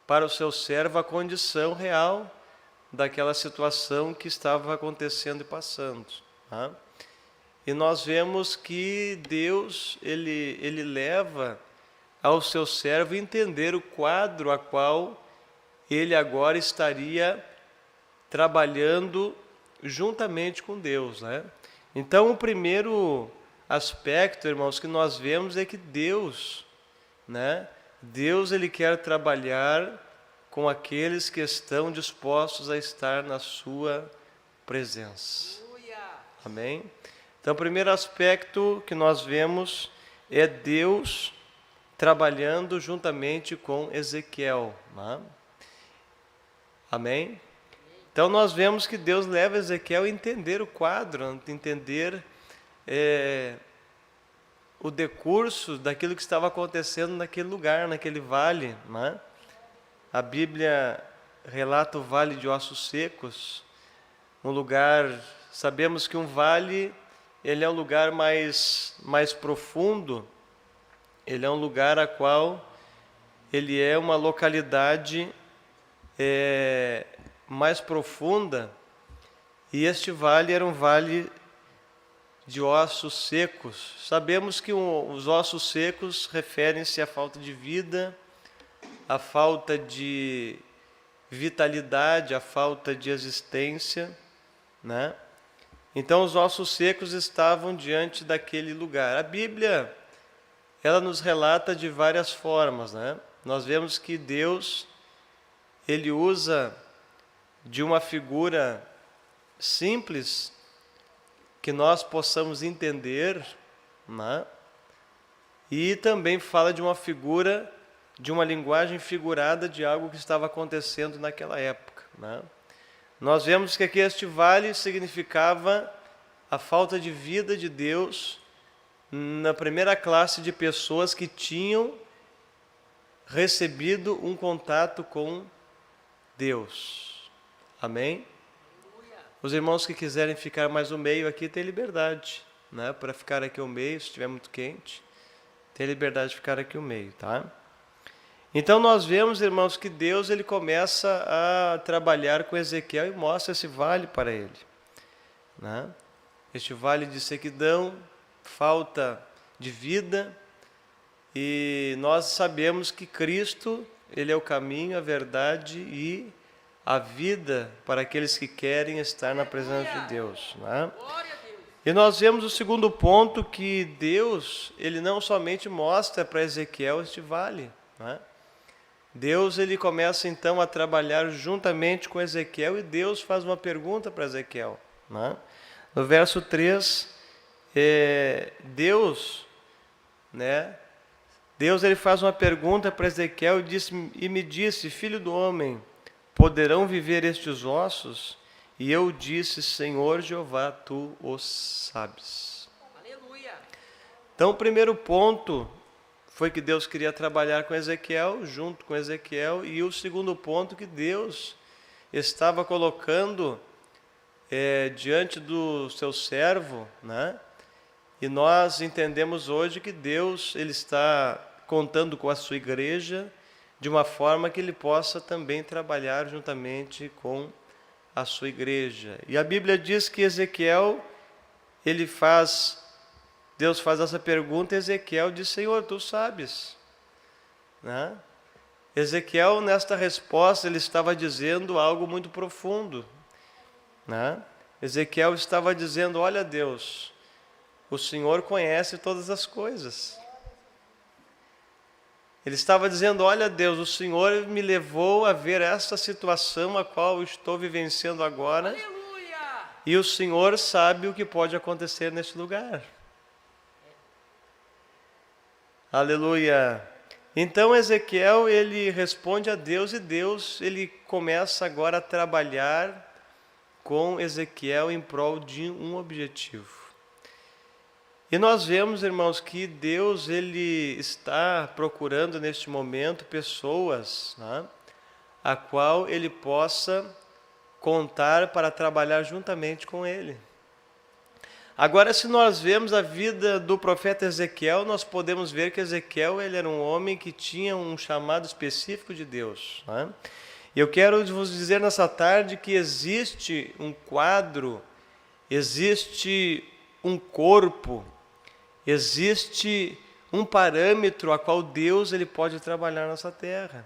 para o seu servo a condição real daquela situação que estava acontecendo e passando. Tá? E nós vemos que Deus ele leva ao seu servo entender o quadro a qual ele agora estaria trabalhando juntamente com Deus, né? Então, o primeiro aspecto, irmãos, que nós vemos é que Deus, né? Deus ele quer trabalhar com aqueles que estão dispostos a estar na sua presença. Amém? Então, o primeiro aspecto que nós vemos é Deus trabalhando juntamente com Ezequiel. Né? Amém? Então, nós vemos que Deus leva Ezequiel a entender o quadro, a entender o decurso daquilo que estava acontecendo naquele lugar, naquele vale. Né? A Bíblia relata o vale de ossos secos, um lugar, sabemos que um vale, ele é um lugar mais profundo, ele é um lugar a qual ele é uma localidade mais profunda, e este vale era um vale de ossos secos. Sabemos que os ossos secos referem-se à falta de vida, a falta de vitalidade, a falta de existência, né? Então os ossos secos estavam diante daquele lugar. A Bíblia, ela nos relata de várias formas, né? Nós vemos que Deus, ele usa de uma figura simples que nós possamos entender, né? E também fala de uma figura, de uma linguagem figurada de algo que estava acontecendo naquela época. Né? Nós vemos que aqui este vale significava a falta de vida de Deus na primeira classe de pessoas que tinham recebido um contato com Deus. Amém? Os irmãos que quiserem ficar mais no meio aqui têm liberdade, né? Para ficar aqui ao meio, se estiver muito quente, tem liberdade de ficar aqui ao meio, tá? Então nós vemos, irmãos, que Deus ele começa a trabalhar com Ezequiel e mostra esse vale para ele. Né? Este vale de sequidão, falta de vida, e nós sabemos que Cristo, ele é o caminho, a verdade e a vida para aqueles que querem estar na presença de Deus. Né? E nós vemos o segundo ponto, que Deus, ele não somente mostra para Ezequiel este vale, né? Deus ele começa então a trabalhar juntamente com Ezequiel, e Deus faz uma pergunta para Ezequiel. Né? No verso 3, Deus ele faz uma pergunta para Ezequiel e me disse: filho do homem, poderão viver estes ossos? E eu disse: Senhor Jeová, tu os sabes. Aleluia. Então o primeiro ponto foi que Deus queria trabalhar com Ezequiel, junto com Ezequiel, e o segundo ponto que Deus estava colocando diante do seu servo, né? E nós entendemos hoje que Deus ele está contando com a sua igreja de uma forma que ele possa também trabalhar juntamente com a sua igreja. E a Bíblia diz que Ezequiel, Deus faz essa pergunta, e Ezequiel diz: Senhor, tu sabes. Né? Ezequiel, nesta resposta, ele estava dizendo algo muito profundo. Né? Ezequiel estava dizendo: olha, Deus, o Senhor conhece todas as coisas. Ele estava dizendo: olha, Deus, o Senhor me levou a ver esta situação a qual eu estou vivenciando agora. Aleluia! E o Senhor sabe o que pode acontecer neste lugar. Aleluia! Então Ezequiel, ele responde a Deus, e Deus, ele começa agora a trabalhar com Ezequiel em prol de um objetivo. E nós vemos, irmãos, que Deus, ele está procurando neste momento pessoas, né, a qual ele possa contar para trabalhar juntamente com ele. Agora, se nós vemos a vida do profeta Ezequiel, nós podemos ver que Ezequiel, ele era um homem que tinha um chamado específico de Deus. Né? E eu quero vos dizer nessa tarde que existe um quadro, existe um corpo, existe um parâmetro a qual Deus, ele pode trabalhar nessa terra.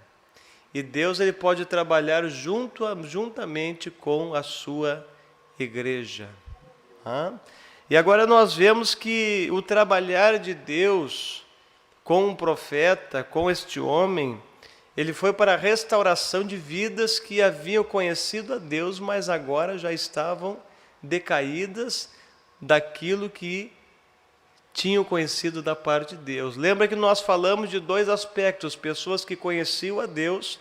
E Deus, ele pode trabalhar juntamente com a sua igreja. E agora nós vemos que o trabalhar de Deus com um profeta, com este homem, ele foi para a restauração de vidas que haviam conhecido a Deus, mas agora já estavam decaídas daquilo que tinham conhecido da parte de Deus. Lembra que nós falamos de dois aspectos: pessoas que conheciam a Deus,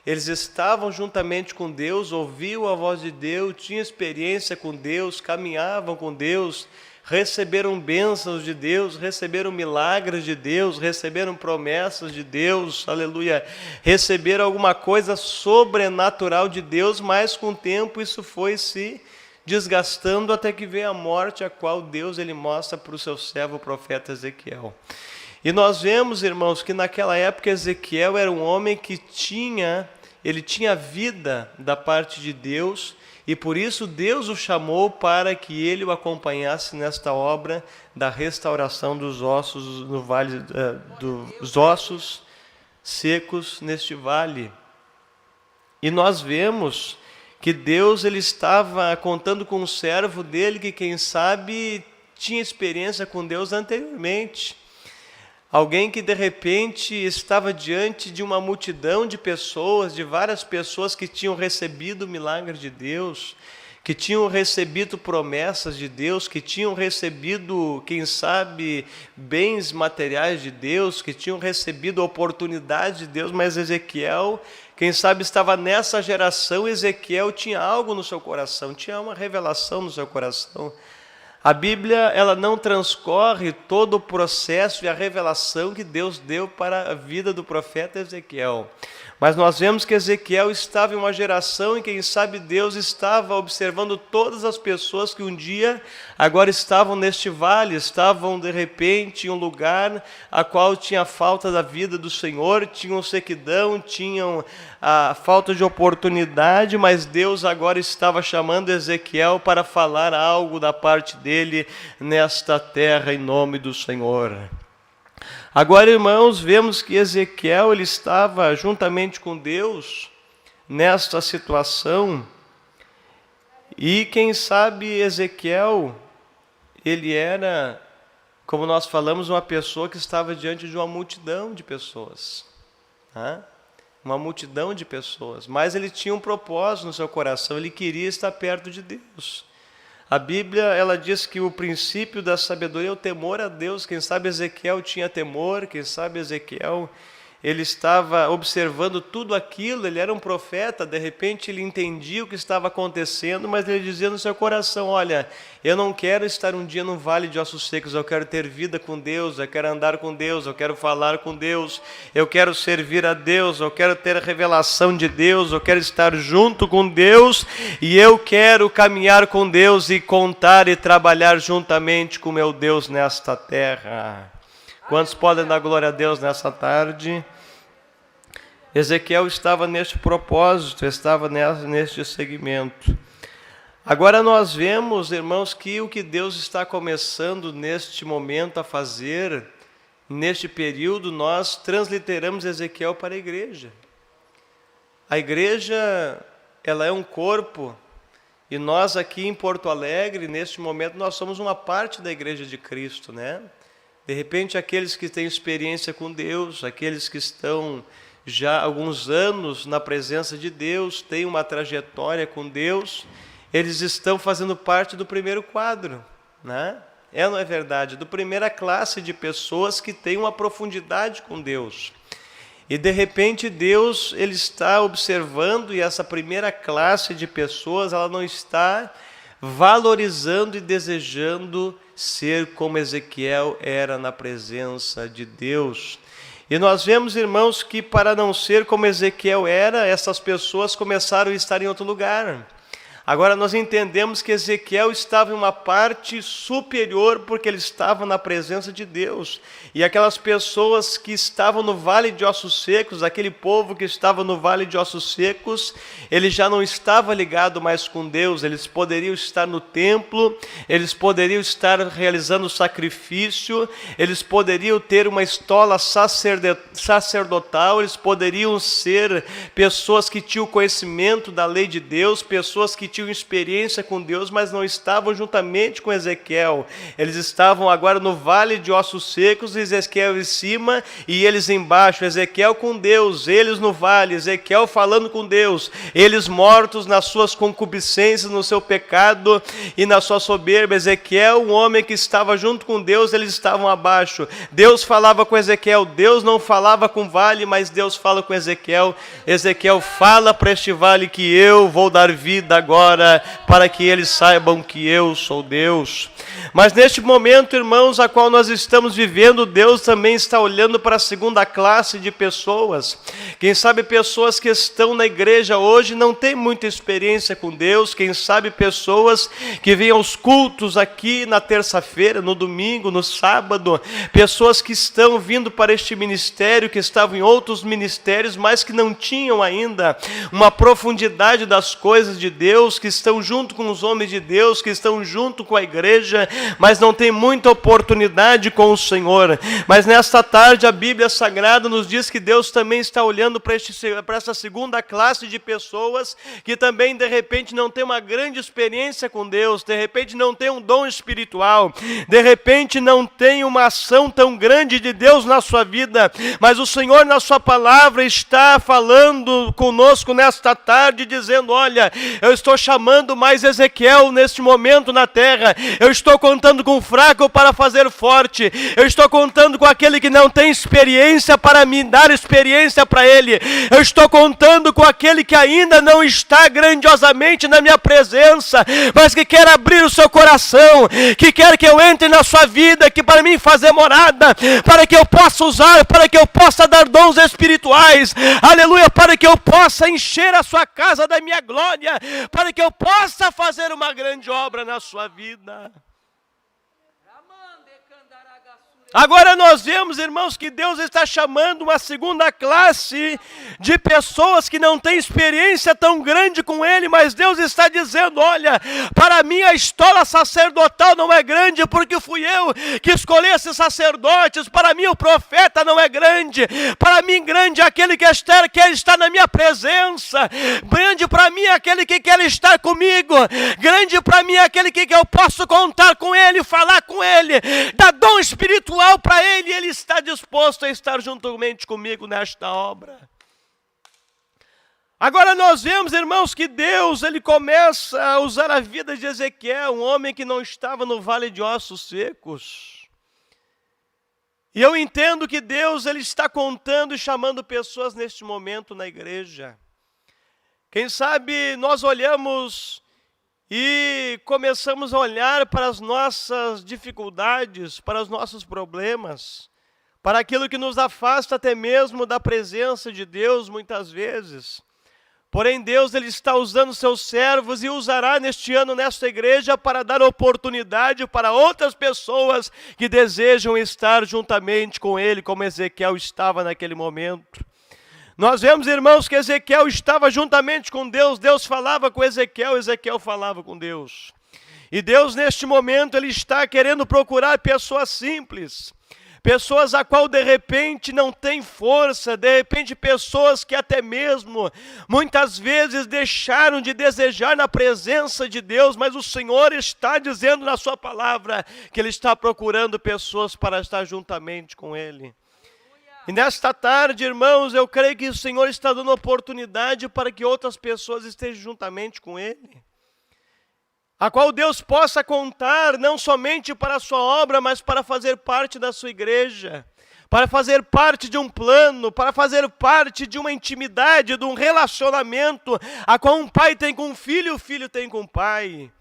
eles estavam juntamente com Deus, ouviam a voz de Deus, tinham experiência com Deus, caminhavam com Deus, receberam bênçãos de Deus, receberam milagres de Deus, receberam promessas de Deus, aleluia, receberam alguma coisa sobrenatural de Deus, mas com o tempo isso foi se desgastando até que veio a morte, a qual Deus, ele mostra para o seu servo, o profeta Ezequiel. E nós vemos, irmãos, que naquela época Ezequiel era um homem que tinha vida da parte de Deus, e por isso Deus o chamou para que ele o acompanhasse nesta obra da restauração dos ossos no vale, dos ossos secos neste vale. E nós vemos que Deus, ele estava contando com um servo dele que, quem sabe, tinha experiência com Deus anteriormente. Alguém que de repente estava diante de uma multidão de pessoas, de várias pessoas que tinham recebido o milagre de Deus, que tinham recebido promessas de Deus, que tinham recebido, quem sabe, bens materiais de Deus, que tinham recebido oportunidades de Deus, mas Ezequiel, quem sabe, estava nessa geração. Ezequiel tinha algo no seu coração, tinha uma revelação no seu coração. A Bíblia, ela não transcorre todo o processo e a revelação que Deus deu para a vida do profeta Ezequiel. Mas nós vemos que Ezequiel estava em uma geração em que, quem sabe, Deus estava observando todas as pessoas que um dia agora estavam neste vale, estavam de repente em um lugar a qual tinha falta da vida do Senhor, tinham sequidão, tinham a falta de oportunidade, mas Deus agora estava chamando Ezequiel para falar algo da parte dele nesta terra em nome do Senhor. Agora, irmãos, vemos que Ezequiel, ele estava juntamente com Deus nesta situação, e quem sabe Ezequiel, ele era, como nós falamos, uma pessoa que estava diante de uma multidão de pessoas, né? Uma multidão de pessoas, mas ele tinha um propósito no seu coração, ele queria estar perto de Deus. A Bíblia, ela diz que o princípio da sabedoria é o temor a Deus. Quem sabe Ezequiel tinha temor, quem sabe Ezequiel, ele estava observando tudo aquilo, ele era um profeta, de repente ele entendia o que estava acontecendo, mas ele dizia no seu coração: olha, eu não quero estar um dia no vale de ossos secos, eu quero ter vida com Deus, eu quero andar com Deus, eu quero falar com Deus, eu quero servir a Deus, eu quero ter a revelação de Deus, eu quero estar junto com Deus, e eu quero caminhar com Deus e contar e trabalhar juntamente com meu Deus nesta terra. Quantos podem dar glória a Deus nessa tarde? Ezequiel estava neste propósito, estava neste segmento. Agora nós vemos, irmãos, que o que Deus está começando neste momento a fazer, neste período, nós transliteramos Ezequiel para a igreja. A igreja, ela é um corpo, e nós aqui em Porto Alegre, neste momento, nós somos uma parte da igreja de Cristo, né? De repente, aqueles que têm experiência com Deus, aqueles que estão já há alguns anos na presença de Deus, têm uma trajetória com Deus, eles estão fazendo parte do primeiro quadro, né? Não é verdade? Do primeira classe de pessoas que têm uma profundidade com Deus. E de repente Deus, ele está observando, e essa primeira classe de pessoas, ela não está valorizando e desejando ser como Ezequiel era na presença de Deus. E nós vemos, irmãos, que para não ser como Ezequiel era, essas pessoas começaram a estar em outro lugar. Agora nós entendemos que Ezequiel estava em uma parte superior porque ele estava na presença de Deus. E aquelas pessoas que estavam no Vale de Ossos Secos, aquele povo que estava no Vale de Ossos Secos, ele já não estava ligado mais com Deus, eles poderiam estar no templo, eles poderiam estar realizando sacrifício, eles poderiam ter uma estola sacerdotal, eles poderiam ser pessoas que tinham conhecimento da lei de Deus, pessoas que tinham experiência com Deus, mas não estavam juntamente com Ezequiel. Eles estavam agora no Vale de Ossos Secos, Ezequiel em cima e eles embaixo. Ezequiel com Deus, eles no vale, Ezequiel falando com Deus, eles mortos nas suas concupiscências, no seu pecado e na sua soberba. Ezequiel, um homem que estava junto com Deus, eles estavam abaixo. Deus falava com Ezequiel, Deus não falava com o vale, mas Deus fala com Ezequiel. Ezequiel fala para este vale que eu vou dar vida agora, para que eles saibam que eu sou Deus. Mas neste momento, irmãos, a qual nós estamos vivendo, Deus também está olhando para a segunda classe de pessoas. Quem sabe pessoas que estão na igreja hoje não têm muita experiência com Deus. Quem sabe pessoas que vêm aos cultos aqui na terça-feira, no domingo, no sábado. Pessoas que estão vindo para este ministério, que estavam em outros ministérios, mas que não tinham ainda uma profundidade das coisas de Deus, que estão junto com os homens de Deus, que estão junto com a igreja, mas não tem muita oportunidade com o Senhor. Mas nesta tarde a Bíblia Sagrada nos diz que Deus também está olhando para essa segunda classe de pessoas que também de repente não tem uma grande experiência com Deus, de repente não tem um dom espiritual, de repente não tem uma ação tão grande de Deus na sua vida, mas o Senhor na sua palavra está falando conosco nesta tarde, dizendo: olha, eu estou chamando mais Ezequiel neste momento na terra, eu estou contando com o fraco para fazer forte, eu estou contando com aquele que não tem experiência para me dar experiência para ele, eu estou contando com aquele que ainda não está grandiosamente na minha presença, mas que quer abrir o seu coração, que quer que eu entre na sua vida, que para mim fazer morada, para que eu possa usar, para que eu possa dar dons espirituais, aleluia, para que eu possa encher a sua casa da minha glória, para que eu possa fazer uma grande obra na sua vida. Agora nós vemos, irmãos, que Deus está chamando uma segunda classe de pessoas que não têm experiência tão grande com Ele, mas Deus está dizendo: olha, para mim a estola sacerdotal não é grande, porque fui eu que escolhi esses sacerdotes. Para mim o profeta não é grande, para mim grande é aquele que quer estar na minha presença, grande para mim é aquele que quer estar comigo, grande para mim é aquele que eu posso contar com Ele, falar com Ele, dar dom espiritual para Ele, Ele está disposto a estar juntamente comigo nesta obra. Agora nós vemos, irmãos, que Deus, Ele começa a usar a vida de Ezequiel, um homem que não estava no Vale de Ossos Secos. E eu entendo que Deus, Ele está contando e chamando pessoas neste momento na igreja. Quem sabe nós olhamos e começamos a olhar para as nossas dificuldades, para os nossos problemas, para aquilo que nos afasta até mesmo da presença de Deus muitas vezes. Porém, Deus, Ele está usando seus servos e usará neste ano, nesta igreja, para dar oportunidade para outras pessoas que desejam estar juntamente com Ele, como Ezequiel estava naquele momento. Nós vemos, irmãos, que Ezequiel estava juntamente com Deus, Deus falava com Ezequiel, Ezequiel falava com Deus. E Deus, neste momento, Ele está querendo procurar pessoas simples, pessoas a qual de repente não tem força, de repente pessoas que até mesmo, muitas vezes deixaram de desejar na presença de Deus, mas o Senhor está dizendo na sua palavra que Ele está procurando pessoas para estar juntamente com Ele. E nesta tarde, irmãos, eu creio que o Senhor está dando oportunidade para que outras pessoas estejam juntamente com Ele, a qual Deus possa contar não somente para a sua obra, mas para fazer parte da sua igreja, para fazer parte de um plano, para fazer parte de uma intimidade, de um relacionamento, a qual um pai tem com um filho e o filho tem com o pai.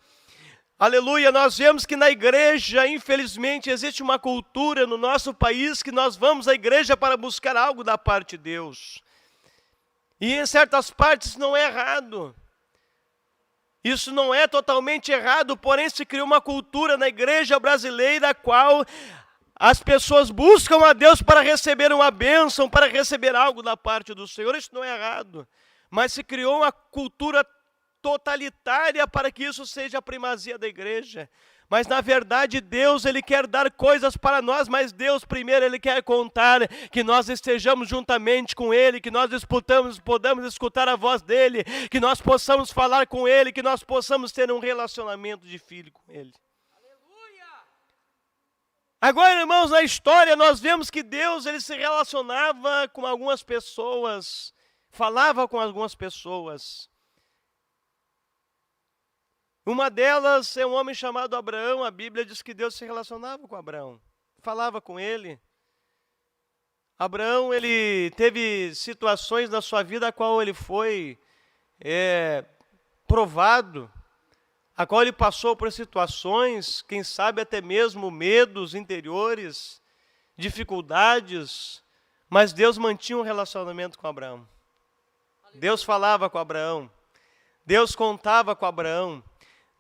Aleluia, nós vemos que na igreja, infelizmente, existe uma cultura no nosso país que nós vamos à igreja para buscar algo da parte de Deus. E em certas partes não é errado. Isso não é totalmente errado, porém se criou uma cultura na igreja brasileira a qual as pessoas buscam a Deus para receber uma bênção, para receber algo da parte do Senhor. Isso não é errado, mas se criou uma cultura totalitária para que isso seja a primazia da igreja. Mas na verdade Deus, Ele quer dar coisas para nós, mas Deus primeiro Ele quer contar que nós estejamos juntamente com Ele, que nós podamos escutar a voz dEle, que nós possamos falar com Ele, que nós possamos ter um relacionamento de filho com Ele. Aleluia! Agora, irmãos, na história nós vemos que Deus, Ele se relacionava com algumas pessoas, falava com algumas pessoas. Uma delas é um homem chamado Abraão. A Bíblia diz que Deus se relacionava com Abraão, falava com ele. Abraão, ele teve situações na sua vida a qual ele foi provado, a qual ele passou por situações, quem sabe até mesmo medos interiores, dificuldades, mas Deus mantinha um relacionamento com Abraão. Deus falava com Abraão, Deus contava com Abraão.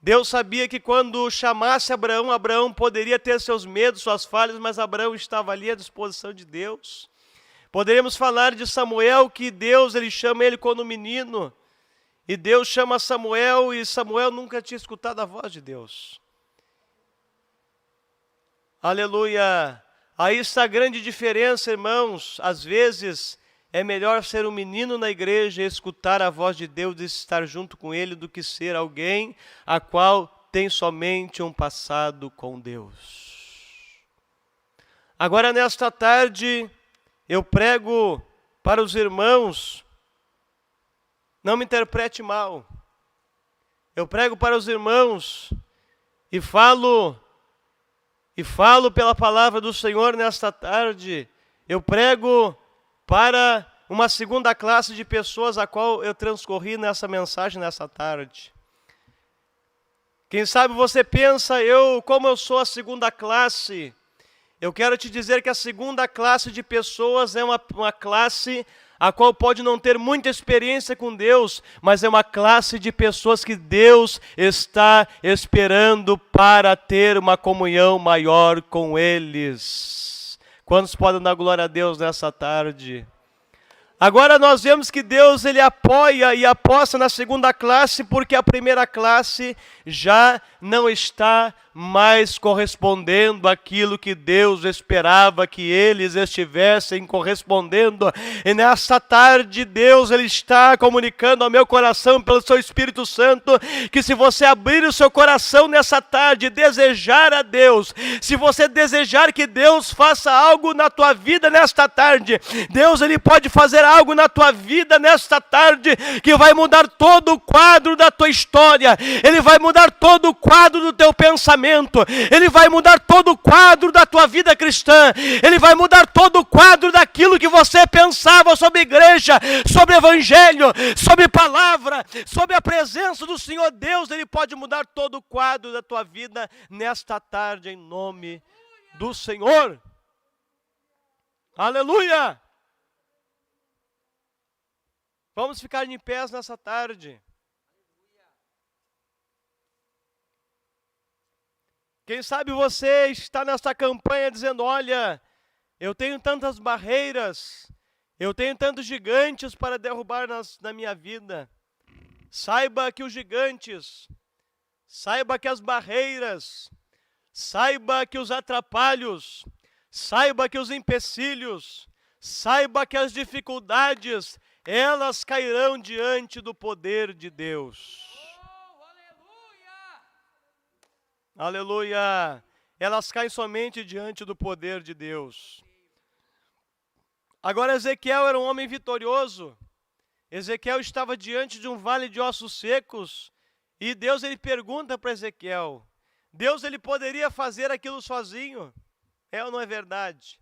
Deus sabia que quando chamasse Abraão, Abraão poderia ter seus medos, suas falhas, mas Abraão estava ali à disposição de Deus. Poderíamos falar de Samuel, que Deus, Ele chama ele quando menino, e Deus chama Samuel, e Samuel nunca tinha escutado a voz de Deus. Aleluia! Aí está a grande diferença, irmãos. Às vezes é melhor ser um menino na igreja e escutar a voz de Deus e estar junto com Ele do que ser alguém a qual tem somente um passado com Deus. Agora, nesta tarde, eu prego para os irmãos, não me interprete mal, eu prego para os irmãos e falo pela palavra do Senhor nesta tarde, eu prego para uma segunda classe de pessoas a qual eu transcorri nessa mensagem nessa tarde. Quem sabe você pensa, como eu sou a segunda classe, eu quero te dizer que a segunda classe de pessoas é uma classe a qual pode não ter muita experiência com Deus, mas é uma classe de pessoas que Deus está esperando para ter uma comunhão maior com eles. Quantos podem dar glória a Deus nessa tarde? Agora nós vemos que Deus, Ele apoia e aposta na segunda classe, porque a primeira classe já não está mais correspondendo àquilo que Deus esperava que eles estivessem correspondendo. E nessa tarde Deus, Ele está comunicando ao meu coração pelo seu Espírito Santo, que se você abrir o seu coração nessa tarde, desejar a Deus, se você desejar que Deus faça algo na tua vida nesta tarde, Deus, Ele pode fazer algo na tua vida nesta tarde, que vai mudar todo o quadro da tua história, Ele vai mudar todo o quadro do teu pensamento, Ele vai mudar todo o quadro da tua vida cristã, Ele vai mudar todo o quadro daquilo que você pensava sobre igreja, sobre evangelho, sobre palavra, sobre a presença do Senhor Deus. Ele pode mudar todo o quadro da tua vida nesta tarde, em nome do Senhor. Aleluia! Vamos ficar em pés nessa tarde. Quem sabe você está nessa campanha dizendo, olha, eu tenho tantas barreiras, Eu tenho tantos gigantes para derrubar na minha vida. Saiba que os gigantes, saiba que as barreiras, saiba que os atrapalhos, saiba que os empecilhos, saiba que as dificuldades, elas cairão diante do poder de Deus. Aleluia! Elas caem somente diante do poder de Deus. Agora Ezequiel era um homem vitorioso. Ezequiel estava diante de um vale de ossos secos e Deus ele pergunta para Ezequiel, Deus ele poderia fazer aquilo sozinho? É ou não é verdade?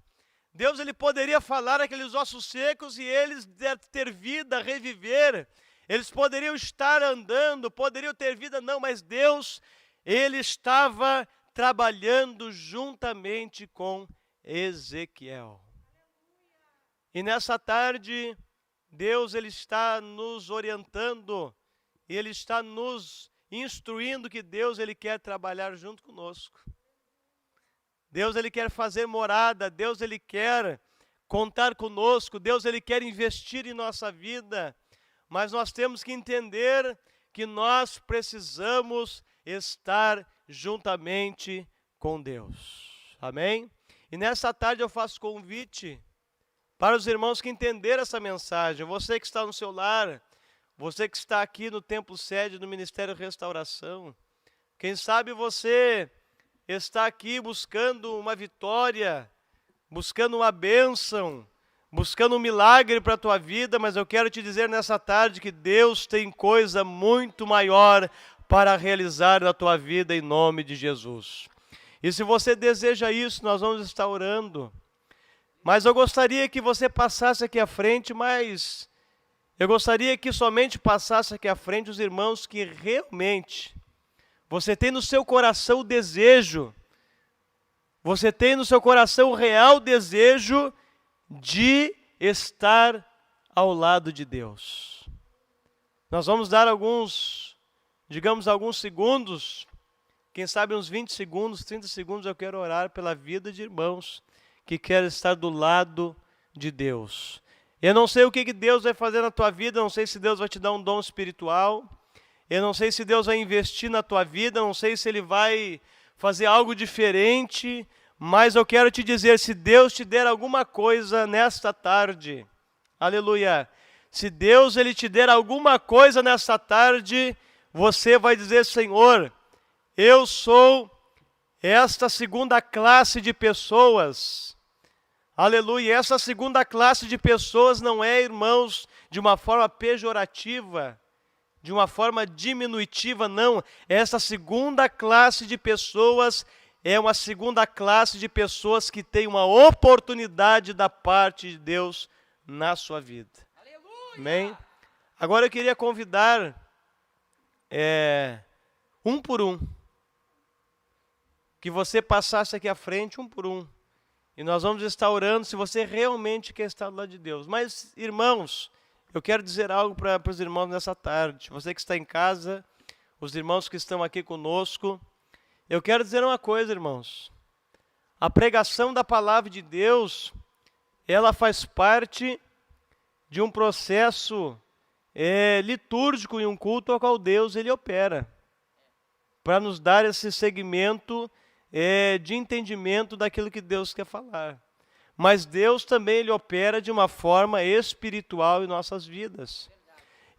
Deus ele poderia falar aqueles ossos secos e eles ter vida, reviver. Eles poderiam estar andando, poderiam ter vida, não, mas Deus ele estava trabalhando juntamente com Ezequiel. E nessa tarde, Deus ele está nos orientando, e Ele está nos instruindo que Deus ele quer trabalhar junto conosco. Deus ele quer fazer morada, Deus ele quer contar conosco, Deus ele quer investir em nossa vida, mas nós temos que entender que nós precisamos estar juntamente com Deus. Amém? E nessa tarde eu faço convite para os irmãos que entenderam essa mensagem. Você que está no seu lar, você que está aqui no Templo Sede do Ministério Restauração, quem sabe você está aqui buscando uma vitória, buscando uma bênção, buscando um milagre para a tua vida, mas eu quero te dizer nessa tarde que Deus tem coisa muito maior para realizar na tua vida em nome de Jesus. E se você deseja isso, nós vamos estar orando. Mas eu gostaria que você passasse aqui à frente, mas eu gostaria que somente passasse aqui à frente os irmãos que realmente você tem no seu coração o desejo, você tem no seu coração o real desejo de estar ao lado de Deus. Nós vamos dar alguns segundos, quem sabe uns 20 segundos, 30 segundos, eu quero orar pela vida de irmãos que querem estar do lado de Deus. Eu não sei o que Deus vai fazer na tua vida, eu não sei se Deus vai te dar um dom espiritual, eu não sei se Deus vai investir na tua vida, eu não sei se Ele vai fazer algo diferente, mas eu quero te dizer, se Deus te der alguma coisa nesta tarde, aleluia, se Deus Ele te der alguma coisa nesta tarde, você vai dizer, Senhor, eu sou esta segunda classe de pessoas, aleluia, essa segunda classe de pessoas não é, irmãos, de uma forma pejorativa, de uma forma diminutiva, não, essa segunda classe de pessoas é uma segunda classe de pessoas que tem uma oportunidade da parte de Deus na sua vida. Aleluia! Amém? Agora eu queria convidar um por um, que você passasse aqui à frente um por um. E nós vamos estar orando se você realmente quer estar do lado de Deus. Mas, irmãos, eu quero dizer algo para os irmãos nessa tarde. Você que está em casa, os irmãos que estão aqui conosco, eu quero dizer uma coisa, irmãos. A pregação da palavra de Deus, ela faz parte de um processo litúrgico e um culto ao qual Deus ele opera, para nos dar esse segmento de entendimento daquilo que Deus quer falar. Mas Deus também ele opera de uma forma espiritual em nossas vidas.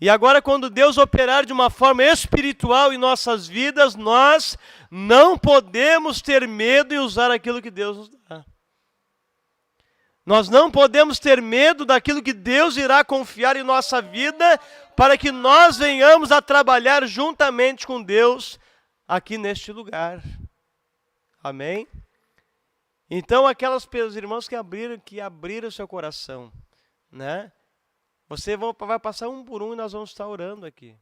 E agora, quando Deus operar de uma forma espiritual em nossas vidas, nós não podemos ter medo em usar aquilo que Deus nos dá. Nós não podemos ter medo daquilo que Deus irá confiar em nossa vida, para que nós venhamos a trabalhar juntamente com Deus aqui neste lugar. Amém? Então, aquelas irmãos que abriram seu coração, né? Você vai passar um por um e nós vamos estar orando aqui,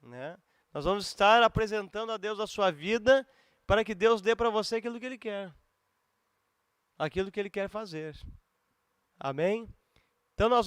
né? Nós vamos estar apresentando a Deus a sua vida, para que Deus dê para você aquilo que Ele quer. Aquilo que Ele quer fazer. Amém? Então, nós